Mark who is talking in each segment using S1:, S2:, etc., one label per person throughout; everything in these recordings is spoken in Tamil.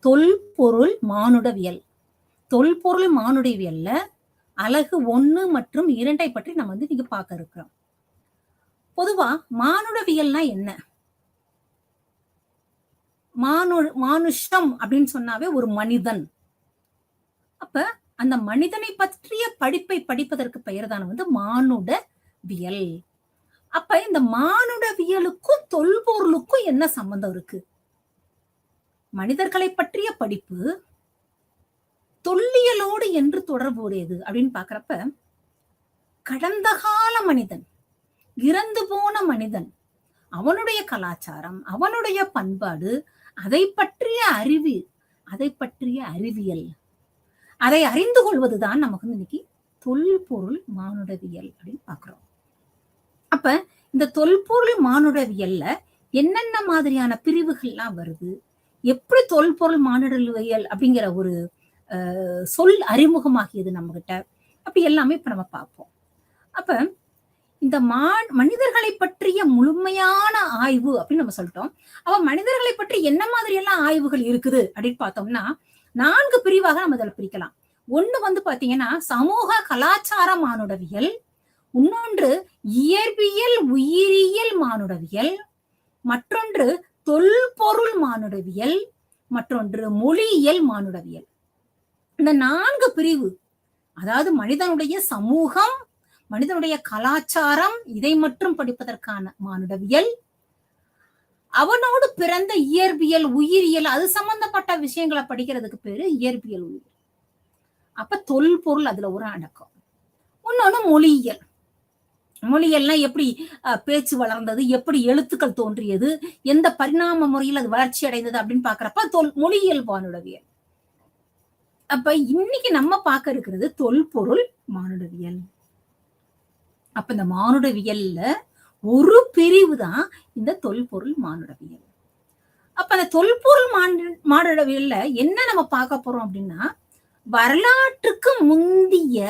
S1: தொல்பொருள் மானுடவியல். தொல்பொருள் மானுடவியல்ல அலகு 1 மற்றும் 2 பற்றி நம்ம இங்க பார்க்க இருக்கிறோம். பொதுவா மானுடவியல்னா என்ன? மானுஷம் அப்படின்னு சொன்னாவே ஒரு மனிதன். அப்ப அந்த மனிதனை பற்றிய படிப்பை படிப்பதற்கு பெயர்தான் மானுடவியல். அப்ப இந்த மானுடவியலுக்கும் தொல்பொருளுக்கும் என்ன சம்பந்தம் இருக்கு? மனிதர்களை பற்றிய படிப்பு தொல்லியலோடு என்று தொடர்புடையது அப்படின்னு பாக்குறப்ப, கடந்த கால மனிதன், இறந்து போன மனிதன், அவனுடைய கலாச்சாரம், அவனுடைய பண்பாடு, அதை பற்றிய அறிவு, அதை பற்றிய அறிவியல், அதை அறிந்து கொள்வதுதான் நமக்கு இன்னைக்கு தொல்பொருள் மானுடவியல் அப்படின்னு பாக்குறோம். அப்ப இந்த தொல்பொருள் மானுடவியல்ல என்னென்ன மாதிரியான பிரிவுகள்லாம் வருது, எப்படி தொல்பொருள் மானுடவியல் அப்படிங்கிற ஒரு சொல் அறிமுகமாகியது நம்ம கிட்ட, அப்படி எல்லாமே இப்ப நம்ம பார்ப்போம். அப்ப இந்த மனிதர்களை பற்றிய முழுமையான ஆய்வு அப்படின்னு நம்ம சொல்லிட்டோம். அப்ப மனிதர்களை பற்றி என்ன மாதிரி எல்லாம் ஆய்வுகள் இருக்குது அப்படின்னு பார்த்தோம்னா 4 பிரிவாக நம்ம இதில் பிரிக்கலாம். ஒண்ணு பாத்தீங்கன்னா சமூக கலாச்சார மானுடவியல், இன்னொன்று இயற்பியல் உயிரியல் மானுடவியல், மற்றொன்று தொல்பொருள் மானுடவியல், மற்றொன்று மொழியியல் மானுடவியல். இந்த 4 பிரிவு, அதாவது மனிதனுடைய சமூகம், மனிதனுடைய கலாச்சாரம், இதை மட்டும் படிப்பதற்கான மானுடவியல், அவனோடு பிறந்த இயற்பியல் உயிரியல், அது சம்பந்தப்பட்ட விஷயங்களை படிக்கிறதுக்கு பேரு இயற்பியல் உயிரியல். அப்ப தொல்பொருள் அதுல ஒரு அடக்கம். இன்னொன்னு மொழியியல். மொழியல்னா எப்படி பேச்சு வளர்ந்தது, எப்படி எழுத்துக்கள் தோன்றியது, எந்த பரிணாம முறையில் அது வளர்ச்சி அடைந்தது அப்படின்னு பாக்குறப்ப மொழியியல் மானுடவியல். அப்ப இன்னைக்கு நம்ம பார்க்க இருக்கிறது தொல்பொருள் மானுடவியல். அப்ப இந்த மானுடவியல்ல ஒரு பிரிவு தான் இந்த தொல்பொருள் மானுடவியல். அப்ப அந்த தொல்பொருள் மானுடவியல்ல என்ன நம்ம பார்க்க போறோம் அப்படின்னா, வரலாற்றுக்கு முந்திய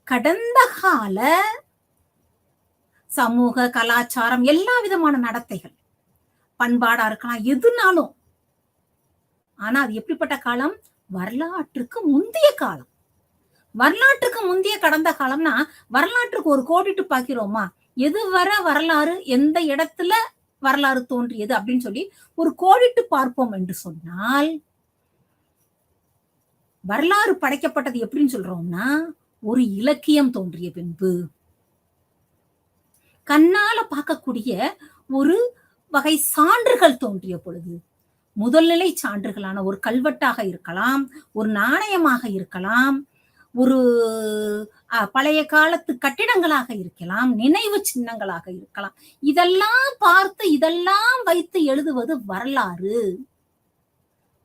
S1: கடந்த கால சமூக கலாச்சாரம், எல்லா விதமான நடத்தைகள், பண்பாடா இருக்கலாம், எதுனாலும். ஆனா அது எப்படிப்பட்ட காலம்? வரலாற்றுக்கு முந்தைய காலம். வரலாற்றுக்கு முந்தைய கடந்த காலம்னா வரலாற்றுக்கு ஒரு கோடிட்டு பார்க்கிறோமா, எது வர வரலாறு, எந்த இடத்துல வரலாறு தோன்றியது அப்படின்னு சொல்லி ஒரு கோடிட்டு பார்ப்போம் என்று சொன்னால், வரலாறு படைக்கப்பட்டது எப்படின்னு சொல்றோம்னா, ஒரு இலக்கியம் தோன்றிய பின்பு, கண்ணால பார்க்கக்கூடிய ஒரு வகை சான்றுகள் தோன்றிய பொழுது, முதல்நிலை சான்றுகளான ஒரு கல்வெட்டாக இருக்கலாம், ஒரு நாணயமாக இருக்கலாம், ஒரு பழைய காலத்து கட்டிடங்களாக இருக்கலாம், நினைவு சின்னங்களாக இருக்கலாம், இதெல்லாம் பார்த்து இதெல்லாம் வைத்து எழுதுவது வரலாறு.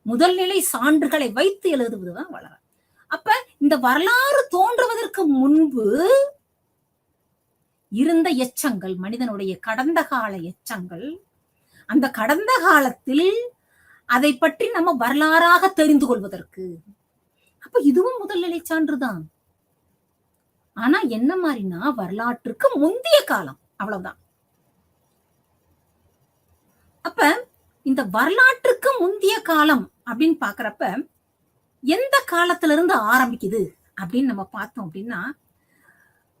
S1: முதல்நிலை சான்றுகளை வைத்து எழுதுவதுதான் வரலாறு. அப்ப இந்த வரலாறு தோன்றுவதற்கு முன்பு இருந்த எச்சங்கள், மனிதனுடைய கடந்த கால எச்சங்கள், அந்த கடந்த காலத்தில் அதை பற்றி நம்ம வரலாறாக தெரிந்து கொள்வதற்கு, அப்ப இதுவும் முதல்நிலை சான்றுதான். ஆனா என்ன மாதிரினா வரலாற்றுக்கு முந்தைய காலம், அவ்வளவுதான். அப்ப இந்த வரலாற்றுக்கு முந்தைய காலம் அப்படின்னு பாக்குறப்ப எந்த காலத்துல இருந்து ஆரம்பிக்குது அப்படின்னு நம்ம பார்த்தோம் அப்படின்னா,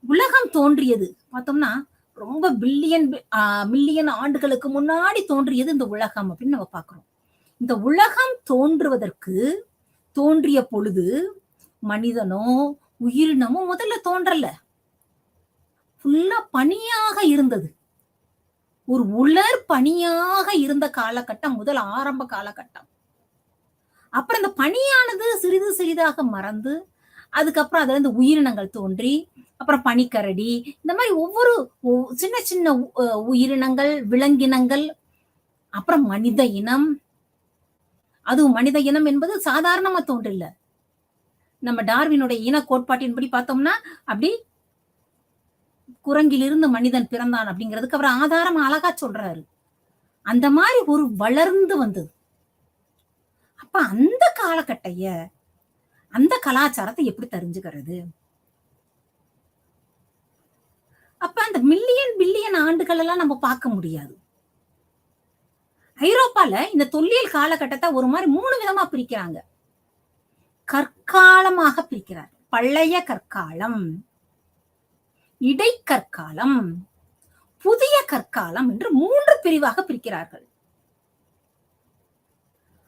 S1: உலகம் தோன்றியது பார்த்தோம்னா ரொம்ப மில்லியன் ஆண்டுகளுக்கு முன்னாடி தோன்றியது இந்த உலகம் அப்படின்னு நம்ம பார்க்கிறோம். இந்த உலகம் தோன்றுவதற்கு தோன்றிய பொழுது மனிதனோ உயிரினமோ முதல்ல தோன்றல, ஃபுல்லா பனியாக இருந்தது. ஒரு உலர் பனியாக இருந்த காலகட்டம் முதல் ஆரம்ப காலகட்டம். அப்புறம் இந்த பனியானது சிறிது சிறிதாக மறந்து, அதுக்கப்புறம் அதுல இருந்து உயிரினங்கள் தோன்றி, அப்புறம் பனிக்கரடி, இந்த மாதிரி ஒவ்வொரு சின்ன சின்ன உயிரினங்கள், விலங்கினங்கள், அப்புறம் மனித இனம். அதுவும் மனித இனம் என்பது சாதாரணமா தோன்றல. நம்ம டார்வினுடைய இன கோட்பாட்டின்படி பார்த்தோம்னா, அப்படி குரங்கிலிருந்து மனிதன் பிறந்தான் அப்படிங்கிறதுக்கு அவர் ஆதாரம் அழகா சொல்றாரு. அந்த மாதிரி ஒரு வளர்ந்து வந்தது. அப்ப அந்த காலகட்டைய, அந்த கலாச்சாரத்தை எப்படி தெரிஞ்சுக்கிறது? அப்ப அந்த மில்லியன் பில்லியன் ஆண்டுகள் எல்லாம் நம்ம பார்க்க முடியாது. ஐரோப்பால இந்த தொல்லியல் காலகட்டத்தை ஒரு மாதிரி 3 விதமா பிரிக்கிறாங்க. கற்காலமாக பிரிக்கிறார். பழைய கற்காலம், இடைக்கற்காலம், புதிய கற்காலம் என்று 3 பிரிவாக பிரிக்கிறார்கள்.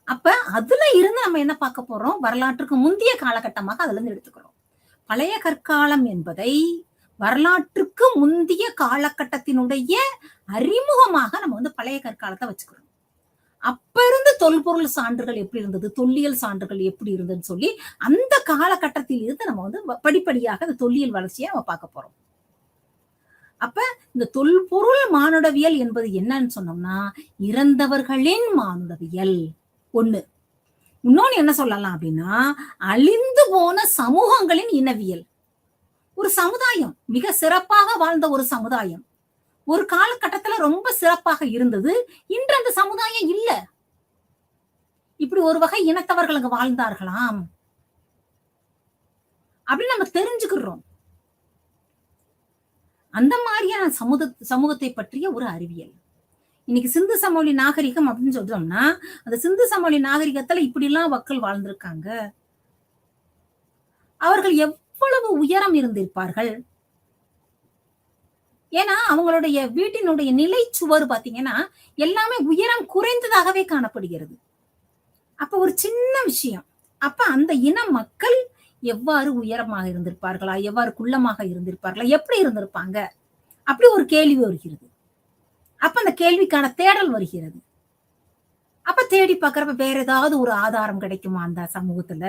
S1: அப்ப அதுல இருந்து நம்ம என்ன பார்க்க போறோம்? வரலாற்றுக்கு முந்தைய காலகட்டமாக அதுல இருந்து எடுத்துக்கிறோம். பழைய கற்காலம் என்பதை வரலாற்றுக்கு முந்தைய காலகட்டத்தினுடைய அறிமுகமாக நம்ம வந்து பழைய கற்காலத்தை வச்சுக்கிறோம். அப்ப இருந்து தொல்பொருள் சான்றுகள் எப்படி இருந்தது, தொல்லியல் சான்றுகள் எப்படி இருந்ததுன்னு சொல்லி அந்த காலகட்டத்தில் இருந்து நம்ம வந்து படிப்படியாக அந்த தொல்லியல் வளர்ச்சியை நம்ம பார்க்க போறோம். அப்ப இந்த தொல்பொருள் மானுடவியல் என்பது என்னன்னு சொன்னோம்னா, இறந்தவர்களின் மானுடவியல் ஒண்ணு. இன்னொன்னு என்ன சொல்லலாம் அப்படின்னா, அழிந்து போன சமூகங்களின் இனவியல். ஒரு சமுதாயம் மிக சிறப்பாக வாழ்ந்த ஒரு சமுதாயம் ஒரு காலகட்டத்துல ரொம்ப சிறப்பாக இருந்தது. இன்று அந்த சமுதாயம் இல்ல. இப்படி ஒரு வகை இனத்தவர்கள் அங்க வாழ்ந்தார்களாம் அப்படின்னு நம்ம தெரிஞ்சுக்கிறோம். அந்த மாதிரியான சமூகத்தை பற்றிய ஒரு அறிவியல். இன்னைக்கு சிந்து சமவெளி நாகரிகம் அப்படின்னு சொல்றோம்னா, அந்த சிந்து சமவெளி நாகரிகத்துல இப்படி எல்லாம் மக்கள் வாழ்ந்திருக்காங்க. அவர்கள் எவ்வளவு உயரம் இருந்திருப்பார்கள். ஏன்னா அவங்களுடைய வீட்டினுடைய நிலை சுவர் பாத்தீங்கன்னா எல்லாமே உயரம் குறைந்ததாகவே காணப்படுகிறது. அப்ப ஒரு சின்ன விஷயம். அப்ப அந்த இன மக்கள் எவ்வாறு உயரமாக இருந்திருப்பார்களா, எவ்வாறு குள்ளமாக இருந்திருப்பார்களா, எப்படி இருந்திருப்பாங்க அப்படி ஒரு கேள்வி வருகிறது. அப்ப அந்த கேள்விக்கான தேடல் வருகிறது. அப்ப தேடி பார்க்கறப்ப வேற ஏதாவது ஒரு ஆதாரம் கிடைக்குமா அந்த சமூகத்துல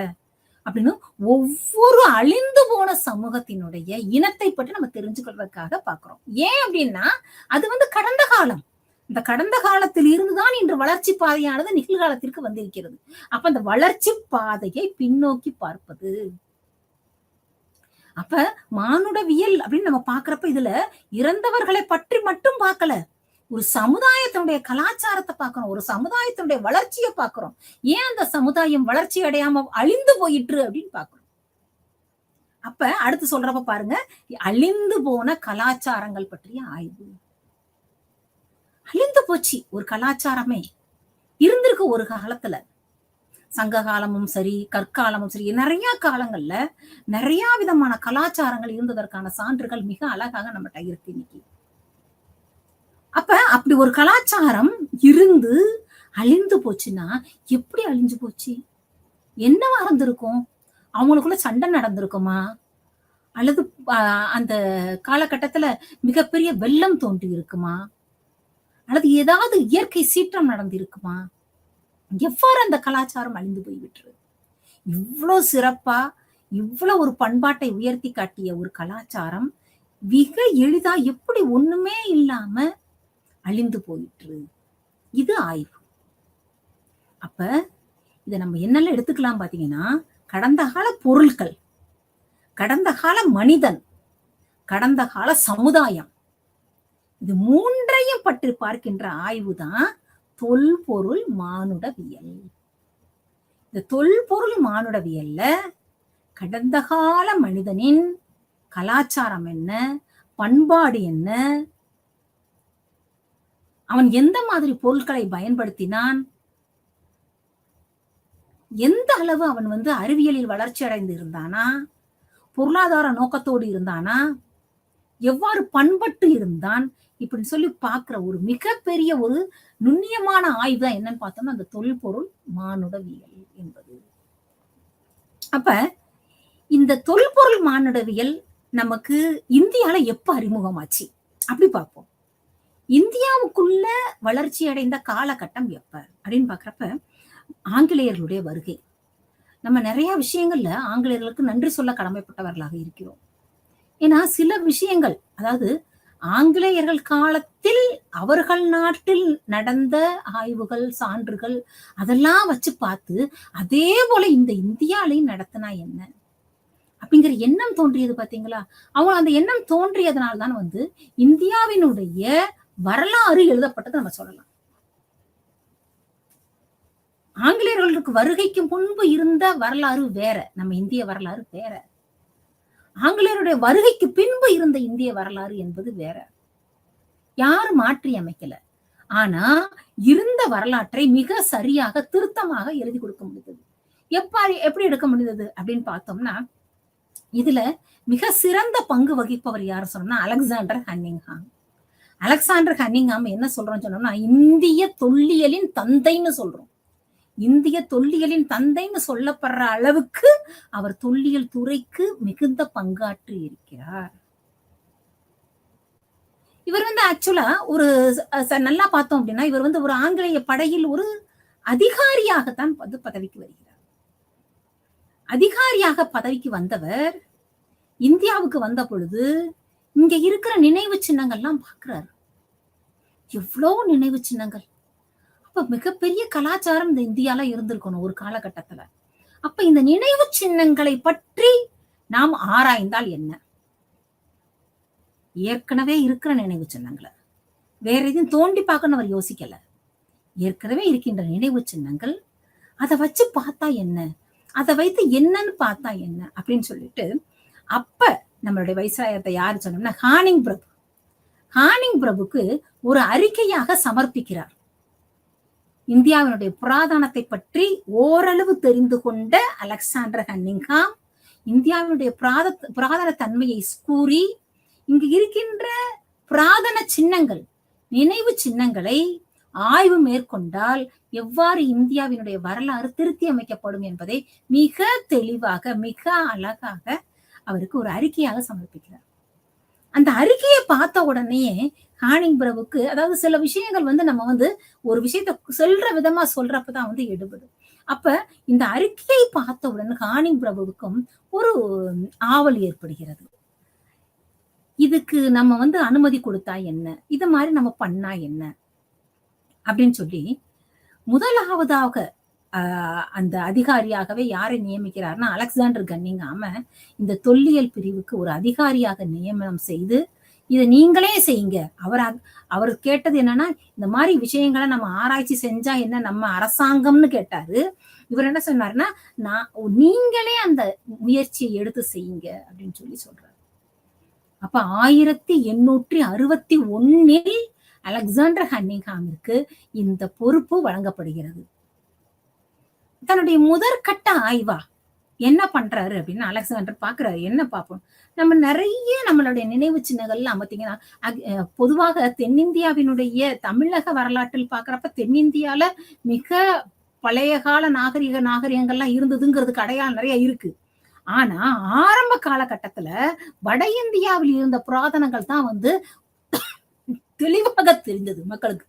S1: அப்படின்னு ஒவ்வொரு அழிந்து போன சமூகத்தினுடைய இனத்தை பற்றி நம்ம தெரிஞ்சுக்கிறதுக்காக பாக்குறோம். ஏன் அப்படின்னா அது வந்து கடந்த காலம். இந்த கடந்த காலத்தில் இருந்துதான் இன்று வளர்ச்சி பாதையானது நிகழ்காலத்திற்கு வந்திருக்கிறது. அப்ப அந்த வளர்ச்சி பாதையை பின்னோக்கி பார்ப்பது. அப்ப மானுடவியல் அப்படின்னு நம்ம பாக்குறப்ப இதுல இறந்தவர்களை பற்றி மட்டும் பார்க்கல, ஒரு சமுதாயத்தினுடைய கலாச்சாரத்தை பார்க்கிறோம், ஒரு சமுதாயத்தினுடைய வளர்ச்சியை பார்க்கிறோம். ஏன் அந்த சமுதாயம் வளர்ச்சி அடையாம அழிந்து போயிற்று அப்படின்னு பார்க்கிறோம். அப்ப அடுத்து சொல்றப்ப பாருங்க, அழிந்து போன கலாச்சாரங்கள் பற்றிய ஆய்வு. அழிந்து போச்சு ஒரு கலாச்சாரமே. இருந்திருக்கு ஒரு காலத்துல, சங்க காலமும் சரி கற்காலமும் சரி நிறைய காலங்கள்ல நிறைய விதமான கலாச்சாரங்கள் இருந்ததற்கான சான்றுகள் மிக அழகாக நம்மகிட்ட இருக்கு இன்னைக்கு. அப்ப அப்படி ஒரு கலாச்சாரம் இருந்து அழிந்து போச்சுன்னா எப்படி அழிஞ்சு போச்சு? என்னவா இருந்திருக்கும்? அவங்களுக்குள்ள சண்டை நடந்திருக்குமா? அல்லது அந்த காலகட்டத்துல மிகப்பெரிய வெள்ளம் தோன்றி இருக்குமா? அல்லது ஏதாவது இயற்கை சீற்றம் நடந்திருக்குமா? எவ்வாறு அந்த கலாச்சாரம் அழிந்து போய்விட்டு? இவ்வளவு சிறப்பா இவ்வளவு ஒரு பண்பாட்டை உயர்த்தி காட்டிய ஒரு கலாச்சாரம் மிக எளிதா எப்படி ஒண்ணுமே இல்லாம அழிந்து போயிற்று? இது ஆய்வு. அப்ப இத நம்ம என்னெல்லாம் எடுத்துக்கலாம் பாத்தீங்கன்னா, கடந்த கால பொருட்கள், கடந்த கால மனிதன், கடந்த கால சமுதாயம், இது மூன்றையும் பற்றி பார்க்கின்ற ஆய்வு தான் தொல்பொருள் மானுடவியல். இந்த தொல்பொருள் மானுடவியல்ல கடந்த கால மனிதனின் கலாச்சாரம் என்ன, பண்பாடு என்ன, அவன் எந்த மாதிரி பொருட்களை பயன்படுத்தினான், எந்த அளவு அவன் வந்து அறிவியலில் வளர்ச்சி அடைந்து இருந்தானா, பொருளாதார நோக்கத்தோடு இருந்தானா, எவ்வாறு பண்பட்டு இருந்தான், இப்படி சொல்லி பார்க்கிற ஒரு மிகப்பெரிய ஒரு நுண்ணியமான ஆய்வு தான் என்னன்னு பார்த்தோம்னா அந்த தொல்பொருள் மானுடவியல் என்பது. அப்ப இந்த தொல்பொருள் மானுடவியல் நமக்கு இந்தியால எப்ப அறிமுகமாச்சு அப்படி பார்ப்போம். இந்தியாவுக்குள்ள வளர்ச்சி அடைந்த காலகட்டம் எப்ப அப்படின்னு பாக்குறப்ப ஆங்கிலேயர்களுடைய வருகை. நம்ம நிறைய விஷயங்கள்ல ஆங்கிலேயர்களுக்கு நன்றி சொல்ல கடமைப்பட்டவர்களாக இருக்கிறோம். ஏன்னா சில விஷயங்கள், அதாவது ஆங்கிலேயர்கள் காலத்தில் அவர்கள் நாட்டில் நடந்த ஆய்வுகள் சான்றுகள் அதெல்லாம் வச்சு பார்த்து அதே போல இந்த இந்தியாலையும் நடத்தினா என்ன அப்படிங்கிற எண்ணம் தோன்றியது பாத்தீங்களா? அவங்க அந்த எண்ணம் தோன்றியதுனால்தான் வந்து இந்தியாவினுடைய வரலாறு எழுதப்பட்டது நம்ம சொல்லலாம். ஆங்கிலேயர்களுக்கு வருகைக்கு முன்பு இருந்த வரலாறு வேற, நம்ம இந்திய வரலாறு வேற. ஆங்கிலேயருடைய வருகைக்கு பின்பு இருந்த இந்திய வரலாறு என்பது வேற. யாரும் மாற்றி அமைக்கல. ஆனா இருந்த வரலாற்றை மிக சரியாக திருத்தமாக எழுதி கொடுக்க முடிந்தது. எப்படி எடுக்க முடிந்தது அப்படின்னு பார்த்தோம்னா, இதுல மிக சிறந்த பங்கு வகிப்பவர் யார் சொன்னோம்னா அலெக்சாண்டர் ஹன்னிங்ஹாம். அலெக்சாண்டர் ஹன்னிங்ஹாம் என்ன சொல்றோம் சொன்னோம்னா, இந்திய தொல்லியலின் தந்தைன்னு சொல்றோம். இந்திய தொல்லியலின் தந்தைன்னு சொல்லப்படுற அளவுக்கு அவர் தொல்லியல் துறைக்கு மிகுந்த பங்காற்றி இருக்கிறார். இவர் ஆக்சுவலா ஒரு நல்லா பார்த்தோம் அப்படின்னா, இவர் ஒரு ஆங்கிலேய படையில் ஒரு அதிகாரியாகத்தான் பதவிக்கு வருகிறார். அதிகாரியாக பதவிக்கு வந்தவர் இந்தியாவுக்கு வந்த பொழுது இங்க இருக்கிற நினைவு சின்னங்கள்லாம் பார்க்கிறார். எவ்வளவு நினைவு சின்னங்கள்! அப்ப மிகப்பெரிய கலாச்சாரம் இந்த இந்தியால இருந்திருக்கணும் ஒரு காலகட்டத்துல. அப்ப இந்த நினைவு சின்னங்களை பற்றி நாம் ஆராய்ந்தால் என்ன? ஏற்கனவே இருக்கிற நினைவு சின்னங்களை வேற எதையும் தோண்டி பார்க்கணும் அவர் யோசிக்கல. ஏற்கனவே இருக்கின்ற நினைவு சின்னங்கள், அதை வச்சு பார்த்தா என்ன, அதை வைத்து என்னன்னு பார்த்தா என்ன அப்படின்னு சொல்லிட்டு, அப்ப நம்மளுடைய வைஸ்ராயத்தை யாரு சொன்னோம்னா ஹானிங் பிரபு. ஹானிங் பிரபுக்கு ஒரு அறிக்கையாக சமர்ப்பிக்கிறார். இந்தியாவினுடைய புராதனத்தை பற்றி ஓரளவு தெரிந்து கொண்ட அலெக்சாண்டர் ஹன்னிங்ஹாம் இந்தியாவினுடைய புராதன தன்மையை கூறி, இங்கு இருக்கின்ற புராதன சின்னங்கள், நினைவு சின்னங்களை ஆய்வு மேற்கொண்டால் எவ்வாறு இந்தியாவினுடைய வரலாறு திருத்தி அமைக்கப்படும் என்பதை மிக தெளிவாக மிக அழகாக அவருக்கு ஒரு அறிக்கையாக சமர்ப்பிக்கிறார். அந்த அறிக்கையை பார்த்த உடனே ஹானிங் பிரபுக்கு, அதாவது சில விஷயங்கள் நம்ம ஒரு விஷயத்த சொல்ற விதமா சொல்றப்பதான் எடுபடும். அப்ப இந்த அறிக்கையை பார்த்த உடனே ஹானிங் பிரபுவுக்கும் ஒரு ஆவல் ஏற்படுகிறது. இதுக்கு நம்ம அனுமதி கொடுத்தா என்ன, இது மாதிரி நம்ம பண்ணா என்ன அப்படின்னு சொல்லி முதலாவதாக அந்த அதிகாரியாகவே யாரை நியமிக்கிறார்னா அலெக்சாண்டர் கன்னிங்ஹாம இந்த தொல்லியல் பிரிவுக்கு ஒரு அதிகாரியாக நியமனம் செய்து, இதை நீங்களே செய்யுங்க. அவர் கேட்டது என்னன்னா, இந்த மாதிரி விஷயங்களை நம்ம ஆராய்ச்சி செஞ்சா என்ன நம்ம அரசாங்கம்னு கேட்டாரு. இவர் என்ன சொன்னாருன்னா, நீங்களே அந்த முயற்சியை எடுத்து செய்யுங்க அப்படின்னு சொல்லி சொல்றாரு. அப்ப 1861 அலெக்சாண்டர் ஹன்னிங்ஹாமிற்கு இந்த பொறுப்பு வழங்கப்படுகிறது. தன்னுடைய முதற்கட்ட ஆய்வா என்ன பண்றாரு அப்படின்னு அலெக்சாண்டர் பாக்குறாரு. என்ன பார்ப்போம், நம்ம நிறைய நம்மளுடைய நினைவு சின்னங்கள்லாம் பார்த்தீங்கன்னா, பொதுவாக தென்னிந்தியாவினுடைய தமிழக வரலாற்றில் பாக்குறப்ப தென்னிந்தியால மிக பழைய கால நாகரிகங்கள்லாம் இருந்ததுங்கிறதுக்கு அடையாளம் நிறைய இருக்கு. ஆனா ஆரம்ப காலகட்டத்துல வட இந்தியாவில் இருந்த புராதனங்கள் தான் தெளிவாக தெரிந்தது மக்களுக்கு.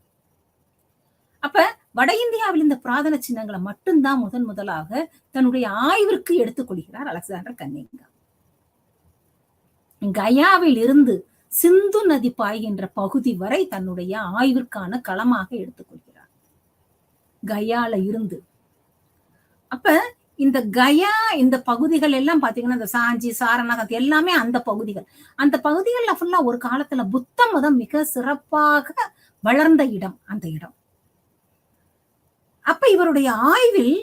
S1: அப்ப வட இந்தியாவில் இந்த புராதன சின்னங்களை மட்டும்தான் முதலாக தன்னுடைய ஆய்விற்கு எடுத்துக்கொள்கிறார் அலெக்சாண்டர் கன்னிங்ஹாம். கயாவில் இருந்து சிந்து நதி பாய்கின்ற பகுதி வரை தன்னுடைய ஆய்விற்கான களமாக எடுத்துக்கொள்கிறார். கயால இருந்து அப்ப இந்த கயா இந்த பகுதிகள் எல்லாம் பாத்தீங்கன்னா, இந்த சாஞ்சி சாரநாத் எல்லாமே அந்த பகுதிகள்ல ஃபுல்லா ஒரு காலத்துல புத்த மதம் மிக சிறப்பாக வளர்ந்த இடம் அந்த இடம். அப்ப இவருடைய ஆய்வில்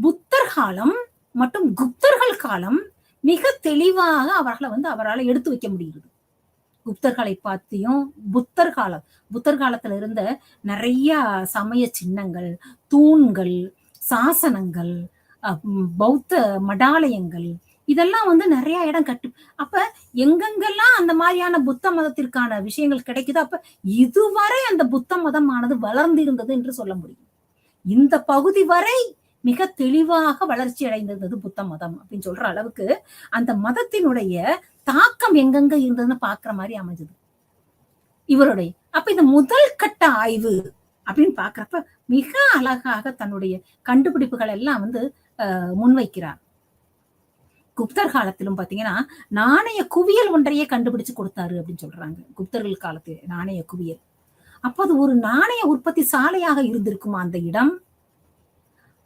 S1: புத்தர் காலம் மற்றும் குப்தர்கள் காலம் மிக தெளிவாக அவரால் எடுத்து வைக்க முடிகிறது. குப்தர்களை பார்த்தியும் புத்தர் காலத்துல இருந்த நிறைய சமய சின்னங்கள், தூண்கள், சாசனங்கள், பௌத்த மடாலயங்கள் இதெல்லாம் நிறைய இடம் அப்ப எங்கெங்கெல்லாம் அந்த மாதிரியான புத்த மதத்திற்கான விஷயங்கள் கிடைக்குது, அப்ப இதுவரை அந்த புத்த மதமானது வளர்ந்து இருந்தது என்று சொல்ல முடியும். இந்த பகுதி வரை மிக தெளிவாக வளர்ச்சி அடைந்திருந்தது புத்த மதம் அப்படின்னு சொல்ற அளவுக்கு அந்த மதத்தினுடைய தாக்கம் எங்கெங்க இருந்ததுன்னு பாக்குற மாதிரி அமைஞ்சது இவருடைய. அப்ப இந்த முதல் கட்ட ஆய்வு அப்படின்னு பாக்குறப்ப மிக அழகாக தன்னுடைய கண்டுபிடிப்புகள் எல்லாம் முன்வைக்கிறார். குப்தர் காலத்திலும் பாத்தீங்கன்னா நாணய குவியல் ஒன்றையே கண்டுபிடிச்சு கொடுத்தாரு அப்படின்னு சொல்றாங்க. குப்தர்கள் காலத்து நாணய குவியல். அப்ப அது ஒரு நாணய உற்பத்தி சாலையாக இருந்திருக்குமா அந்த இடம்,